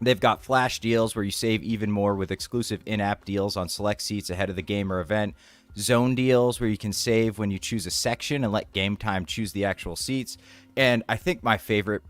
They've got flash deals where you save even more with exclusive in-app deals on select seats ahead of the game or event. Zone deals where you can save when you choose a section and let Game Time choose the actual seats. And I think my favorite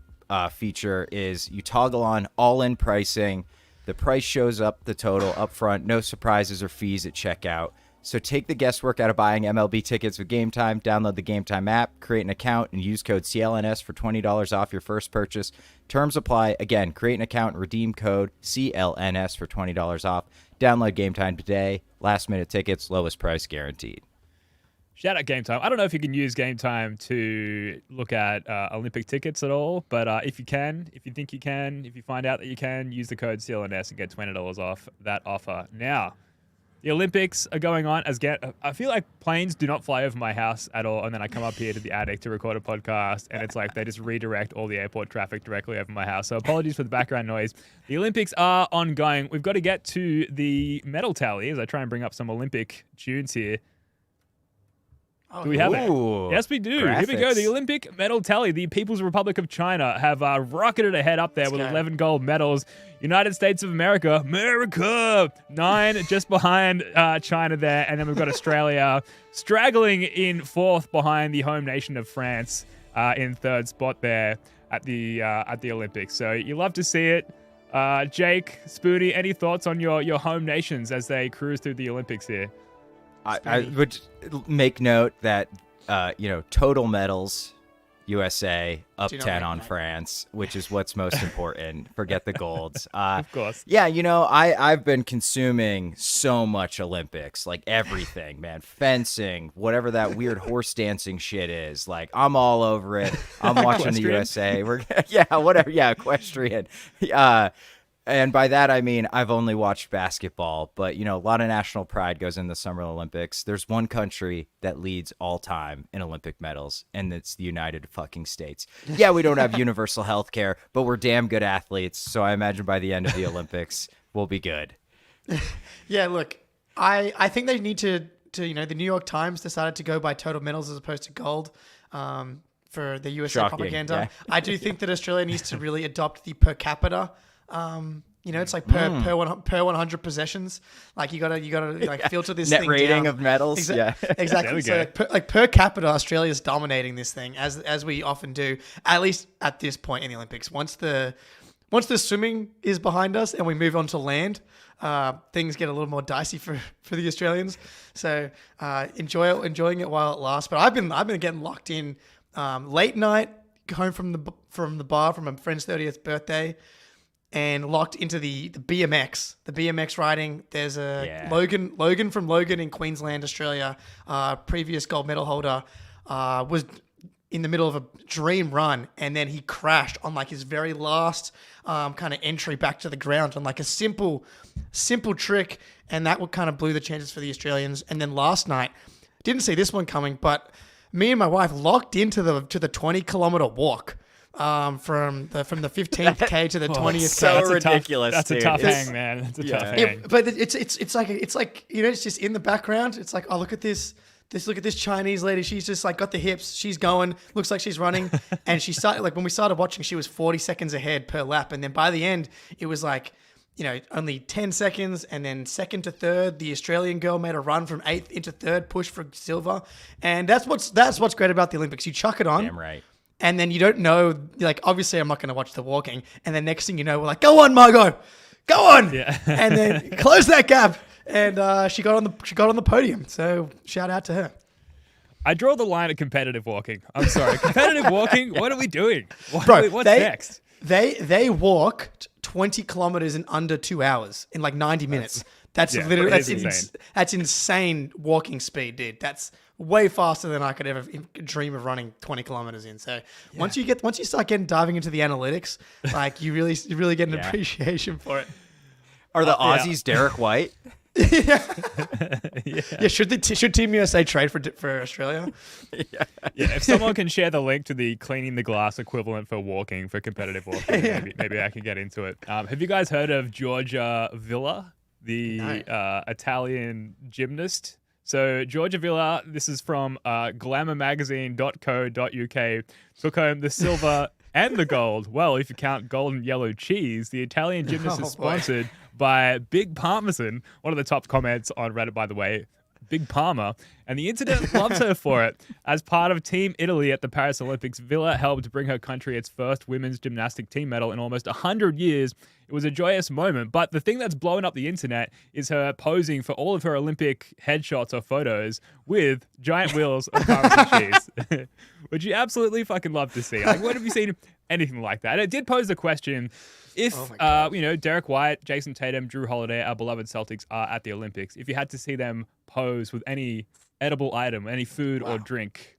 feature is you toggle on all-in pricing. The price shows up the total up front, no surprises or fees at checkout. So take the guesswork out of buying MLB tickets with Game Time. Download the Game Time app, create an account, and use code CLNS for $20 off your first purchase. Terms apply. Again, create an account and redeem code CLNS for $20 off. Download Game Time today. Last-minute tickets, lowest price guaranteed. Shout out Game Time. I don't know if you can use Game Time to look at Olympic tickets at all, but if you can, if you think you can, if you find out that you can, use the code CLNS and get $20 off that offer. Now, the Olympics are going on. I feel like planes do not fly over my house at all, and then I come up here to the attic to record a podcast, and it's like they just redirect all the airport traffic directly over my house. So apologies for the background noise. The Olympics are ongoing. We've got to get to the medal tally as I try and bring up some Olympic tunes here. Do we have it? Yes, we do. Graphics. Here we go. The Olympic medal tally. The People's Republic of China have rocketed ahead up there with 11 gold medals. United States of America, 9 just behind China there. And then we've got Australia straggling in 4th behind the home nation of France in 3rd spot there at the Olympics. So you love to see it. Jake, Spoonie, any thoughts on your home nations as they cruise through the Olympics here? I would make note that, total medals, USA, up 10 on France, which is what's most important. Forget the golds. Of course. Yeah, I've been consuming so much Olympics, like everything, man. Fencing, whatever that weird horse dancing shit is. Like, I'm all over it. I'm watching the USA. Equestrian. And by that, I mean, I've only watched basketball, but, a lot of national pride goes in the Summer Olympics. There's one country that leads all time in Olympic medals, and it's the United fucking States. Yeah, we don't have universal health care, but we're damn good athletes. So I imagine by the end of the Olympics, we'll be good. Yeah, look, I think they need to, the New York Times decided to go by total medals as opposed to gold for the USA Shocking, propaganda. yeah. I do think that Australia needs to really adopt the per capita. It's like per 100 possessions. Like you gotta like filter this Net thing rating down. of medals. Yeah, Exactly. So per capita, Australia's dominating this thing as we often do. At least at this point in the Olympics, once the swimming is behind us and we move on to land, things get a little more dicey for the Australians. So enjoying it while it lasts. But I've been getting locked in late night, home from the bar from a friend's 30th birthday. And locked into the BMX riding. There's Logan from Logan in Queensland, Australia, previous gold medal holder, was in the middle of a dream run, and then he crashed on like his very last kind of entry back to the ground on like a simple trick, and that would kind of blew the chances for the Australians. And then last night, didn't see this one coming, but me and my wife locked into the 20-kilometer walk from the 15th K to the 20th so K. ridiculous. That's a dude. tough hang, man. That's a tough hang. But it's like you know, it's just in the background. It's like, oh, look at this. Look at this Chinese lady. She's just like got the hips. She's going. Looks like she's running. And she started, like when we started watching, she was 40 seconds ahead per lap. And then by the end, it was like, you know, only 10 seconds. And then second to third, the Australian girl made a run from 8th into 3rd, push for silver. And that's what's great about the Olympics. You chuck it on. Damn right. And then you don't know, like, obviously I'm not going to watch the walking. And then next thing you know, we're like, go on, Margot, go on. Yeah. And then close that gap. And she got on the podium. So shout out to her. I draw the line at competitive walking. I'm sorry. Competitive walking? What are we doing? What's they, next? They walked 20 kilometers in under 2 hours in like 90 minutes. That's yeah, literally it is insane. That's insane walking speed, dude. That's way faster than I could ever dream of running 20 kilometers in. So once you start diving into the analytics, like you really get an appreciation for it. Are the Aussies Derrick White? Yeah. Should Team USA trade for Australia? Yeah, if someone can share the link to the cleaning the glass equivalent for walking, for competitive walking, maybe I can get into it. Have you guys heard of Georgia Villa, the Italian gymnast? So Georgia Villa, this is from glamourmagazine.co.uk, took home the silver and the gold. Well, if you count gold and yellow cheese, the Italian gymnast is sponsored by Big Parmesan, one of the top comments on Reddit, by the way, Big Parma, and the internet loves her for it. As part of Team Italy at the Paris Olympics, Villa helped bring her country its first women's gymnastic team medal in almost 100 years. It was a joyous moment, but the thing that's blowing up the internet is her posing for all of her Olympic headshots or photos with giant wheels of Parmesan cheese, which you absolutely fucking love to see. Like, when have you seen anything like that? And it did pose the question, if, Derrick White, Jayson Tatum, Jrue Holiday, our beloved Celtics are at the Olympics, if you had to see them pose with any edible item, any food or drink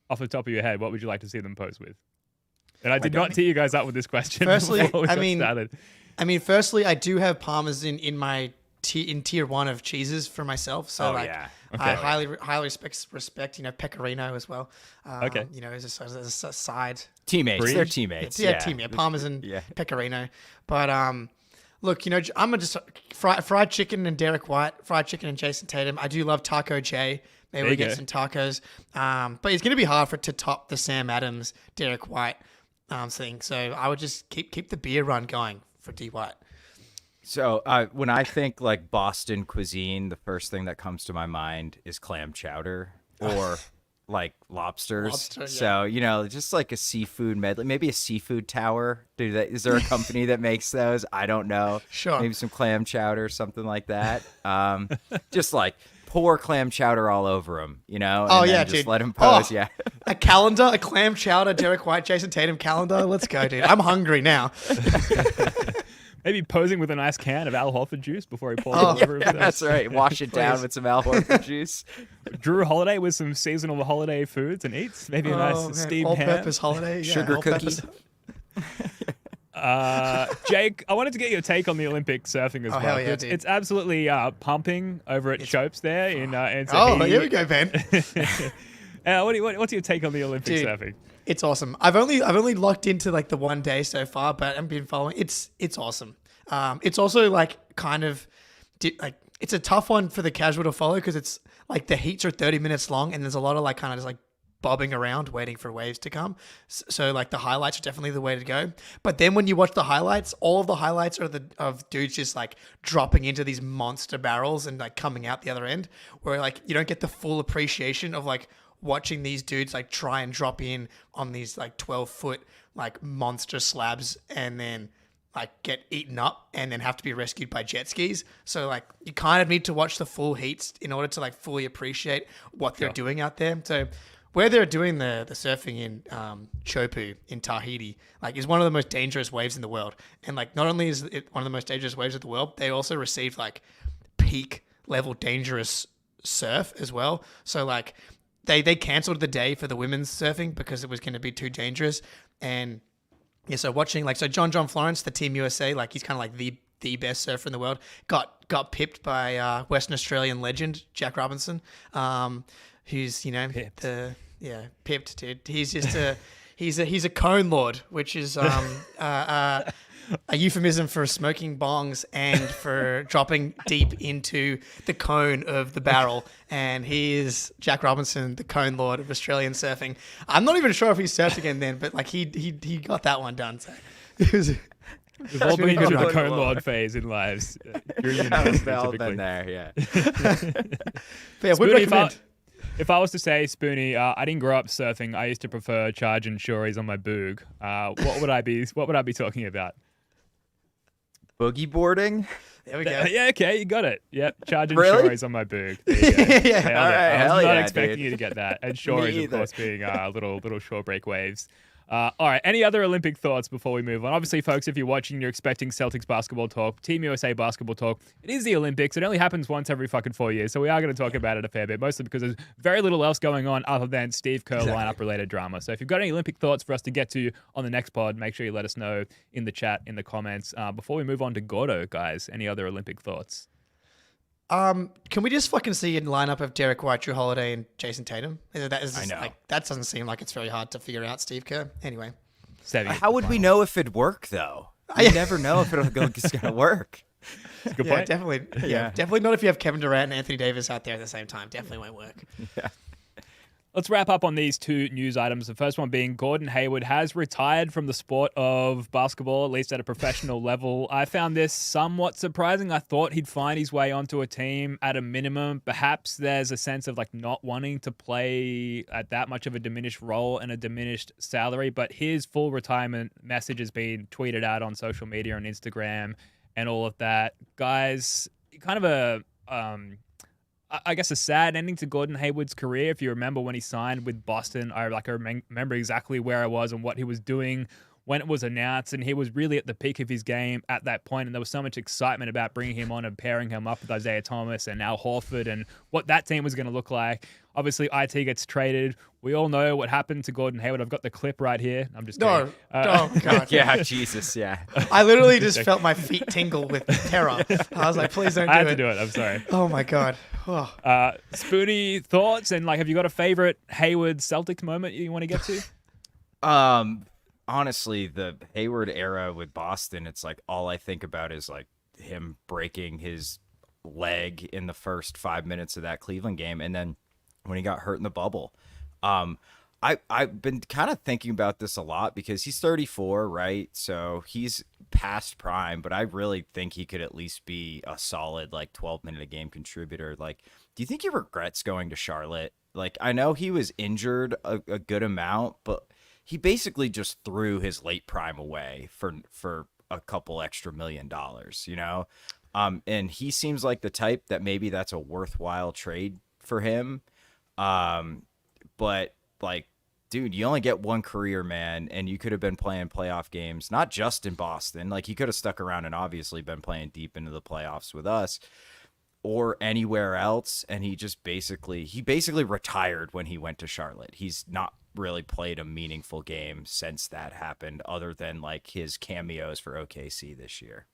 off the top of your head, what would you like to see them pose with? And I did not tee you guys up with this question. Firstly, started. Firstly, I do have Parmesan in my tier 1 of cheeses for myself. So I highly respect pecorino as well. As a side. Teammates, they're teammates. Yeah, Parmesan, pecorino. But look, I'm just fried chicken and Derrick White, fried chicken and Jayson Tatum. I do love Taco J. Maybe we get some tacos. But it's going to be hard to top the Sam Adams, Derrick White thing. So I would just keep the beer run going for D White. So when I think like Boston cuisine, the first thing that comes to my mind is clam chowder or like lobsters. So, just like a seafood medley, maybe a seafood tower. Dude, is there a company that makes those? I don't know. Sure. Maybe some clam chowder, something like that. Just like pour clam chowder all over them, and then just let them pose. A calendar, a clam chowder, Derrick White, Jayson Tatum calendar. Let's go, dude. I'm hungry now. Maybe posing with a nice can of Al Horford juice before he pours it over. That's right. Wash it down with some Al Horford juice. Jrue Holiday with some seasonal holiday foods and eats. Maybe a nice steamed ham. All-purpose holiday. Sugar cookies. Jake, I wanted to get your take on the Olympic surfing as well. Hell yeah, dude. It's absolutely pumping over at Chopes there in Oh, here we go, Ben. What's your take on the Olympic surfing? It's awesome. I've only locked into like the one day so far, but I've been following. It's awesome. It's also like kind of it's a tough one for the casual to follow because it's like the heats are 30 minutes long and there's a lot of like kind of just like bobbing around waiting for waves to come. So like the highlights are definitely the way to go. But then when you watch the highlights, all of the highlights are of dudes just like dropping into these monster barrels and like coming out the other end, where like you don't get the full appreciation of like watching these dudes like try and drop in on these like 12-foot like monster slabs and then like get eaten up and then have to be rescued by jet skis. So like you kind of need to watch the full heats in order to like fully appreciate what they're doing out there. So where they're doing the surfing in Chopu in Tahiti, like is one of the most dangerous waves in the world. And like not only is it one of the most dangerous waves of the world, they also received like peak level dangerous surf as well. So like they cancelled the day for the women's surfing because it was going to be too dangerous. And yeah, so watching John Florence, the Team USA, like he's kind of like the best surfer in the world, got pipped by Western Australian legend Jack Robinson, who's pipped. Pipped, dude. He's just he's a cone lord, which is a euphemism for smoking bongs and for dropping deep into the cone of the barrel. And he is Jack Robinson, the cone lord of Australian surfing. I'm not even sure if he surfed again then, but like he got that one done. So it was. We've all been through the cone lord phase in lives. You've all been there, yeah. But yeah, would recommend. If I was to say, Spoonie, I didn't grow up surfing. I used to prefer charging shories on my boog. What would I be talking about? Boogie boarding? There we go. Yeah, okay, you got it. Yep, charging Really? shories on my boog. There you go. Yeah. All right, I was not yeah, expecting dude. you to get that. And shories, of either. course, being little shore break waves. All right, any other Olympic thoughts before we move on? Obviously, folks, if you're watching, you're expecting Celtics basketball talk, Team USA basketball talk. It is the Olympics. It only happens once every fucking 4 years, so we are going to talk about it a fair bit, mostly because there's very little else going on other than Steve Kerr lineup-related drama. So if you've got any Olympic thoughts for us to get to on the next pod, make sure you let us know in the chat, in the comments. Before we move on to Gordo, guys, any other Olympic thoughts? Can we just fucking see a lineup of Derrick White, Jrue Holiday, and Jayson Tatum? I know. Like, that doesn't seem like it's very hard to figure out, Steve Kerr. Anyway. How would we know if it'd work, though? You never know if it's going to work. That's a good Yeah, point. definitely. Yeah, definitely not if you have Kevin Durant and Anthony Davis out there at the same time. Definitely won't work. Yeah. Let's wrap up on these two news items. The first one being Gordon Hayward has retired from the sport of basketball, at least at a professional level. I found this somewhat surprising. I thought he'd find his way onto a team at a minimum. Perhaps there's a sense of like not wanting to play at that much of a diminished role and a diminished salary, but his full retirement message has been tweeted out on social media and Instagram and all of that. Guys, kind of a I guess a sad ending to Gordon Hayward's career. If you remember when he signed with Boston, I remember exactly where I was and what he was doing when it was announced, and he was really at the peak of his game at that point, and there was so much excitement about bringing him on and pairing him up with Isaiah Thomas and Al Horford and what that team was going to look like. Obviously, IT gets traded. We all know what happened to Gordon Hayward. I've got the clip right here. I'm just kidding. Oh, God. Yeah, Jesus, yeah. I literally just felt my feet tingle with terror. I was like, please don't do it. I had to do it. I'm sorry. Oh, my God. Oh. Spoonie, thoughts? And have you got a favorite Hayward Celtics moment you want to get to? Honestly, the Hayward era with Boston, it's like all I think about is like him breaking his leg in the first 5 minutes of that Cleveland game, and then when he got hurt in the bubble. I've been kind of thinking about this a lot because he's 34, right? So he's past prime, but I really think he could at least be a solid 12-minute a game contributor. Like, do you think he regrets going to Charlotte? Like, I know he was injured a good amount, but he basically just threw his late prime away for a couple extra $1 million, you know? And he seems like the type that maybe that's a worthwhile trade for him. But dude, you only get one career, man, and you could have been playing playoff games, not just in Boston. Like, he could have stuck around and obviously been playing deep into the playoffs with us or anywhere else. And he basically retired when he went to Charlotte. He's not really played a meaningful game since that happened, other than his cameos for OKC this year.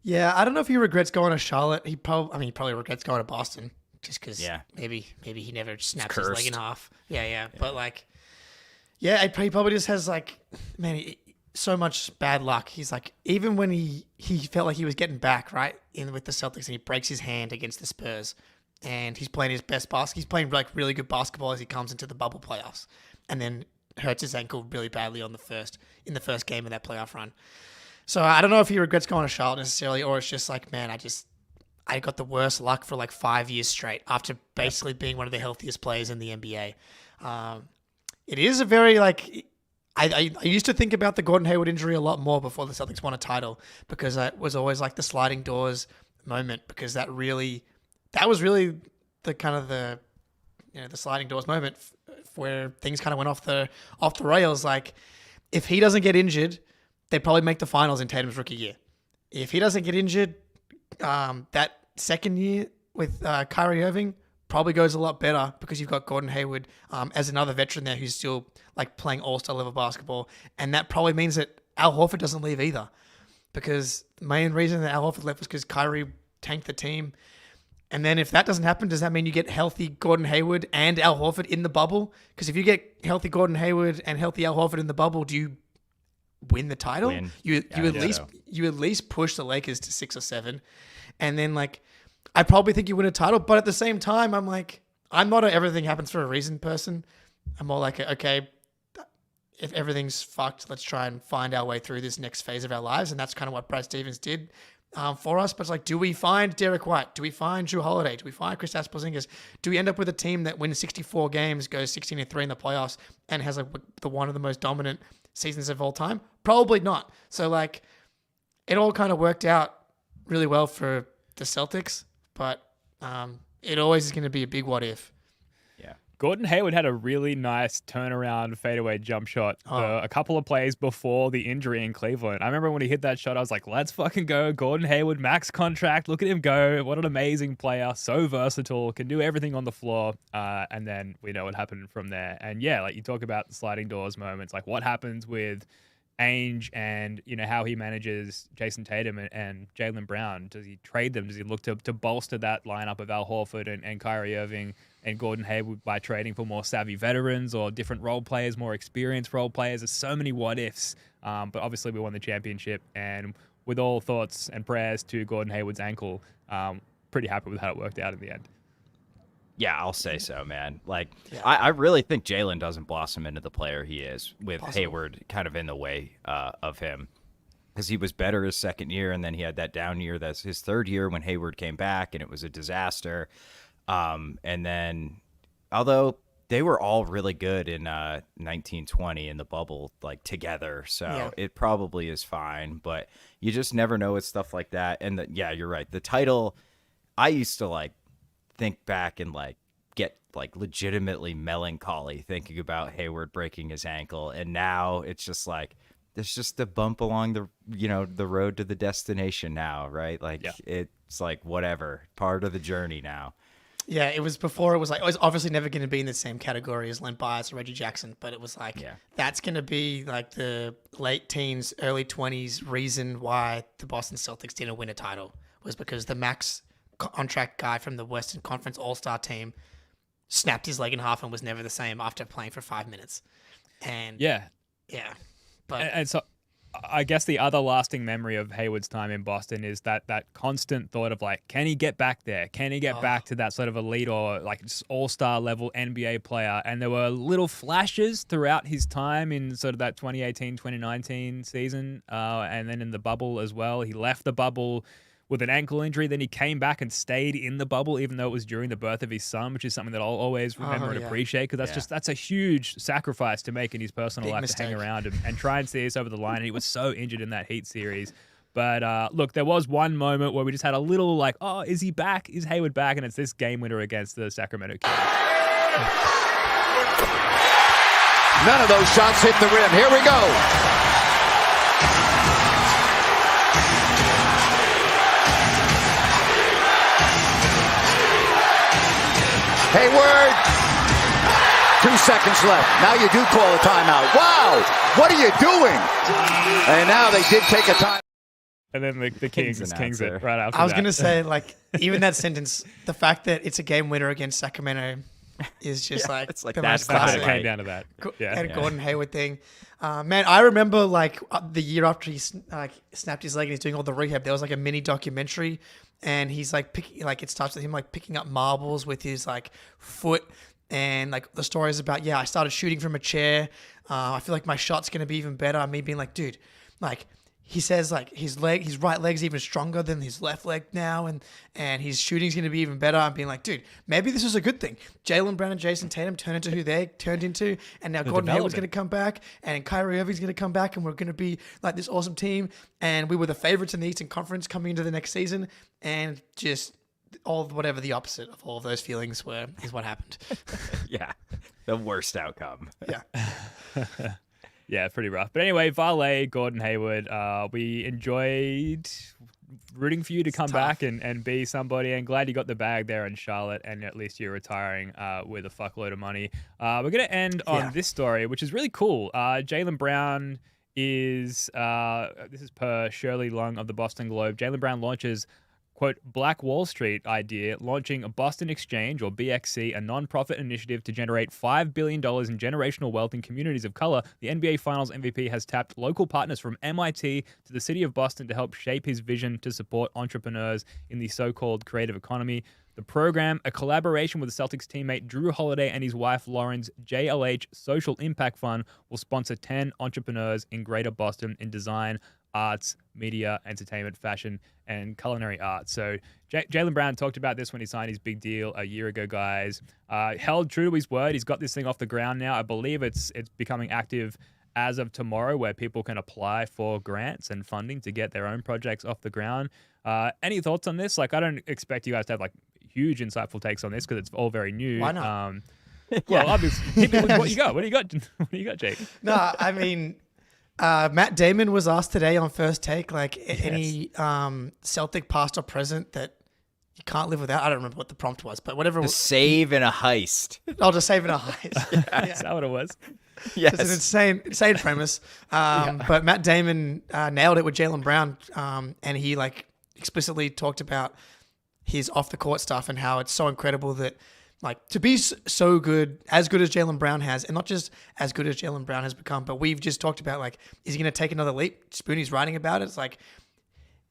Yeah, I don't know if he regrets going to Charlotte. He probably regrets going to Boston just because maybe he never snaps his leg in half. Yeah. But he probably just has so much bad luck. He's even when he felt like he was getting back right in with the Celtics and he breaks his hand against the Spurs and he's playing his best basketball. He's playing really good basketball as he comes into the bubble playoffs and then hurts his ankle really badly in the first game of that playoff run. So I don't know if he regrets going to Charlotte necessarily, or it's just I got the worst luck for 5 years straight after basically being one of the healthiest players in the NBA. It is a very I used to think about the Gordon Hayward injury a lot more before the Celtics won a title because it was always the sliding doors moment because that was really the kind of the sliding doors moment where things kind of went off the rails. If he doesn't get injured, they probably make the finals in Tatum's rookie year. If he doesn't get injured, that second year with Kyrie Irving, probably goes a lot better because you've got Gordon Hayward as another veteran there who's still like playing all-star level basketball. And that probably means that Al Horford doesn't leave either, because the main reason that Al Horford left was because Kyrie tanked the team. And then if that doesn't happen, does that mean you get healthy Gordon Hayward and Al Horford in the bubble? Because if you get healthy Gordon Hayward and healthy Al Horford in the bubble, do you win the title? You at least push the Lakers to 6 or 7. And then like I probably think you win a title, but at the same time, I'm like, I'm not a everything happens for a reason person. I'm more like, okay, if everything's fucked, let's try and find our way through this next phase of our lives. And that's kind of what Brad Stevens did for us. But it's like, do we find Derrick White? Do we find Jrue Holiday? Do we find Kristaps Porzingis? Do we end up with a team that wins 64 games, goes 16-3 in the playoffs, and has like the one of the most dominant seasons of all time? Probably not. So like, it all kind of worked out really well for the Celtics, but it always is going to be a big what if. Yeah. Gordon Hayward had a really nice turnaround fadeaway jump shot a couple of plays before the injury in Cleveland. I remember when he hit that shot, I was like, let's fucking go. Gordon Hayward, max contract. Look at him go. What an amazing player. So versatile. Can do everything on the floor. And then we know what happened from there. And yeah, like you talk about the sliding doors moments, like what happens with Ainge and, you know, how he manages Jayson Tatum and Jaylen Brown. Does he trade them? Does he look to bolster that lineup of Al Horford and Kyrie Irving and Gordon Hayward by trading for more savvy veterans or different role players, more experienced role players? There's so many what ifs. But obviously we won the championship, and with all thoughts and prayers to Gordon Hayward's ankle, pretty happy with how it worked out in the end. Yeah, I'll say so, man. Like, yeah. I really think Jaylen doesn't blossom into the player he is with Hayward kind of in the way of him, because he was better his second year, and then he had that down year. That's his third year when Hayward came back, and it was a disaster. And then, although they were all really good in 1920 in the bubble, like together, so it probably is fine. But you just never know with stuff like that. And yeah, you're right. The title, I used to like think back and like get like legitimately melancholy thinking about Hayward breaking his ankle, and now it's just like there's just a bump along the the road to the destination now, right? Like it's like whatever, part of the journey now. Yeah, it was before. It was like, it was obviously never going to be in the same category as Len Bias or Reggie Jackson, but it was like that's going to be like the late teens, early 20s reason why the Boston Celtics didn't win a title, was because the max contract guy from the Western Conference All-Star team snapped his leg in half and was never the same after playing for 5 minutes. And but and so I guess the other lasting memory of Hayward's time in Boston is that constant thought of like, can he get back there? Can he get back to that sort of elite or like all-star level NBA player? And there were little flashes throughout his time in sort of that 2018-2019 season, and then in the bubble as well. He left the bubble with an ankle injury, then he came back and stayed in the bubble, even though it was during the birth of his son, which is something that I'll always remember and appreciate, because that's a huge sacrifice to make in his personal life to hang around and try and see us over the line. And he was so injured in that Heat series. But look, there was one moment where we just had a little like, oh, is he back? Is Hayward back? And it's this game winner against the Sacramento Kings. None of those shots hit the rim. Here we go. Hayward, 2 seconds left. Now you do call a timeout. Wow, what are you doing? And now they did take a time. And then the Kings it right after that. I was going to say, like, even that sentence, the fact that it's a game winner against Sacramento is just it's like the that's most classic. It came down to that. And Gordon Hayward thing. Man, I remember like the year after he snapped his leg and he's doing all the rehab, there was like a mini documentary, and he's like it starts with him like picking up marbles with his like foot, and like the story is about I started shooting from a chair. I feel like my shot's gonna be even better. Me being like, dude, like he says like his right leg's even stronger than his left leg now, and his shooting's gonna be even better. I'm being like, dude, maybe this is a good thing. Jaylen Brown and Jayson Tatum turned into who they turned into, and now Gordon Hayward's gonna come back, and Kyrie Irving's gonna come back, and we're gonna be like this awesome team. And we were the favorites in the Eastern Conference coming into the next season, and just all whatever the opposite of all of those feelings were is what happened. Yeah, the worst outcome. Yeah. Yeah, pretty rough. But anyway, Valet, Gordon Hayward, we enjoyed rooting for you to come back and be somebody, and glad you got the bag there in Charlotte, and at least you're retiring with a fuckload of money. We're going to end on this story, which is really cool. Jaylen Brown is, this is per Shirley Lung of the Boston Globe, Jaylen Brown launches, quote, Black Wall Street idea, launching a Boston Exchange, or BXC, a non-profit initiative to generate $5 billion in generational wealth in communities of color. The NBA Finals MVP has tapped local partners from MIT to the city of Boston to help shape his vision to support entrepreneurs in the so-called creative economy. The program, a collaboration with the Celtics teammate Jrue Holiday and his wife Lauren's JLH Social Impact Fund, will sponsor 10 entrepreneurs in Greater Boston in design, arts, media, entertainment, fashion, and culinary arts. So Jaylen Brown talked about this when he signed his big deal a year ago, guys. Held true to his word. He's got this thing off the ground now. I believe it's becoming active as of tomorrow, where people can apply for grants and funding to get their own projects off the ground. Any thoughts on this? Like, I don't expect you guys to have like huge insightful takes on this because it's all very new. Why not? Well, obviously, hit me with what you got. What do you got? What do you got, Jake? No, I mean, Matt Damon was asked today on First Take, like, any Celtic past or present that you can't live without. I don't remember what the prompt was, but whatever. Save in a heist. I'll just save in a heist. Is that what it was? Yes. It's an insane premise. But Matt Damon nailed it with Jaylen Brown, and he like explicitly talked about his off the court stuff and how it's so incredible that, like, to be so good as Jaylen Brown has, and not just as good as Jaylen Brown has become, but we've just talked about, like, is he going to take another leap? Spoonie's writing about it. It's like,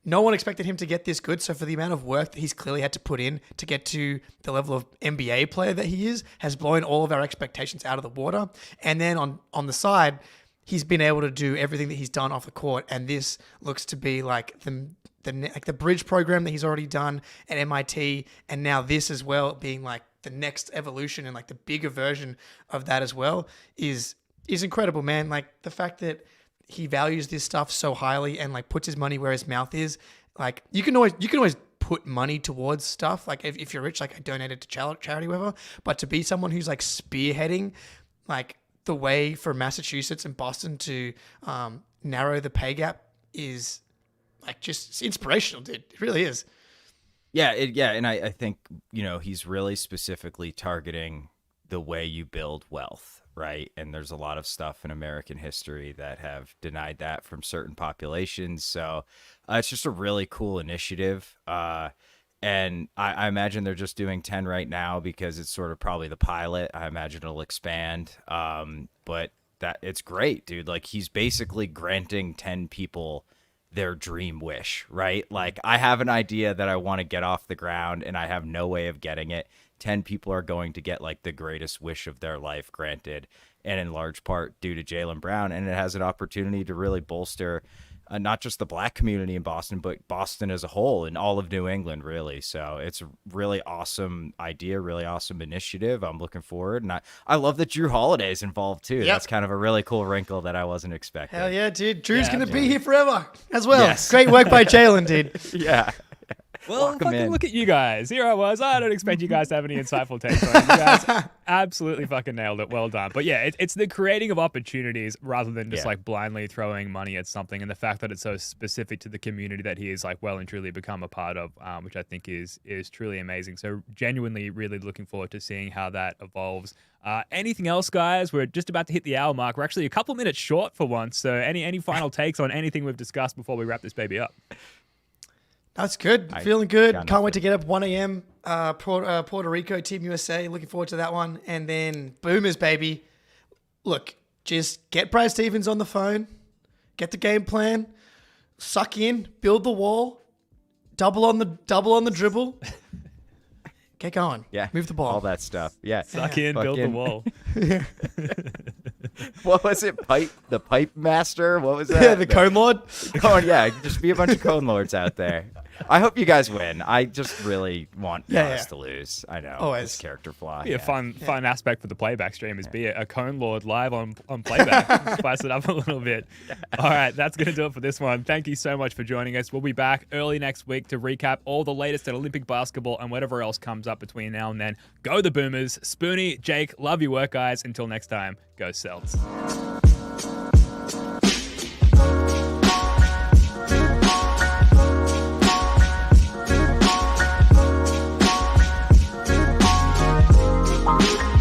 no one expected him to get this good. So for the amount of work that he's clearly had to put in to get to the level of NBA player that he is, has blown all of our expectations out of the water. And then on the side, he's been able to do everything that he's done off the court. And this looks to be like the bridge program that he's already done at MIT. And now this as well, being like the next evolution and like the bigger version of that as well is incredible, man. Like, the fact that he values this stuff so highly and like puts his money where his mouth is. Like, you can always put money towards stuff. Like, if you're rich, like, I donated to charity, whatever. But to be someone who's like spearheading like the way for Massachusetts and Boston to narrow the pay gap is like just inspirational, dude. It really is. Yeah, and I think, you know, he's really specifically targeting the way you build wealth, right? And there's a lot of stuff in American history that have denied that from certain populations. So it's just a really cool initiative. And I imagine they're just doing 10 right now because it's sort of probably the pilot. I imagine it'll expand. But that it's great, dude. Like, he's basically granting 10 people their dream wish, right? Like, I have an idea that I want to get off the ground and I have no way of getting it. 10 people are going to get like the greatest wish of their life granted, and in large part due to Jaylen Brown. And it has an opportunity to really bolster not just the Black community in Boston, but Boston as a whole and all of New England, really. So it's a really awesome idea, really awesome initiative. I'm looking forward. And I love that Jrue Holiday is involved too. Yep. That's kind of a really cool wrinkle that I wasn't expecting. Hell yeah, dude. Drew's going to be here forever as well. Yes. Great work by Jaylen, dude. Yeah. Well, fucking look at you guys. Here I was. I don't expect you guys to have any insightful takes on it. You guys absolutely fucking nailed it. Well done. But yeah, it's the creating of opportunities rather than just like blindly throwing money at something, and the fact that it's so specific to the community that he is like well and truly become a part of, which I think is truly amazing. So genuinely really looking forward to seeing how that evolves. Anything else, guys? We're just about to hit the hour mark. We're actually a couple minutes short for once. So any final takes on anything we've discussed before we wrap this baby up? That's good. Feeling good. Can't wait to get up 1 a.m. Puerto Rico, Team USA. Looking forward to that one. And then Boomers, baby. Look, just get Brad Stevens on the phone. Get the game plan. Suck in. Build the wall. Double on the dribble. Get going. Yeah. Move the ball. All that stuff. Yeah. Suck in, build the wall. What was it? The pipe master? What was that? Yeah, the cone lord. Oh, yeah. Just be a bunch of cone lords out there. I hope you guys win. I just really want us to lose. I know. Always. This character flaw. Be a fun aspect for the playback stream is be a cone lord live on playback. Spice it up a little bit. All right, that's going to do it for this one. Thank you so much for joining us. We'll be back early next week to recap all the latest at Olympic basketball and whatever else comes up between now and then. Go the Boomers. Spoonie, Jake, love your work, guys. Until next time, go Celts.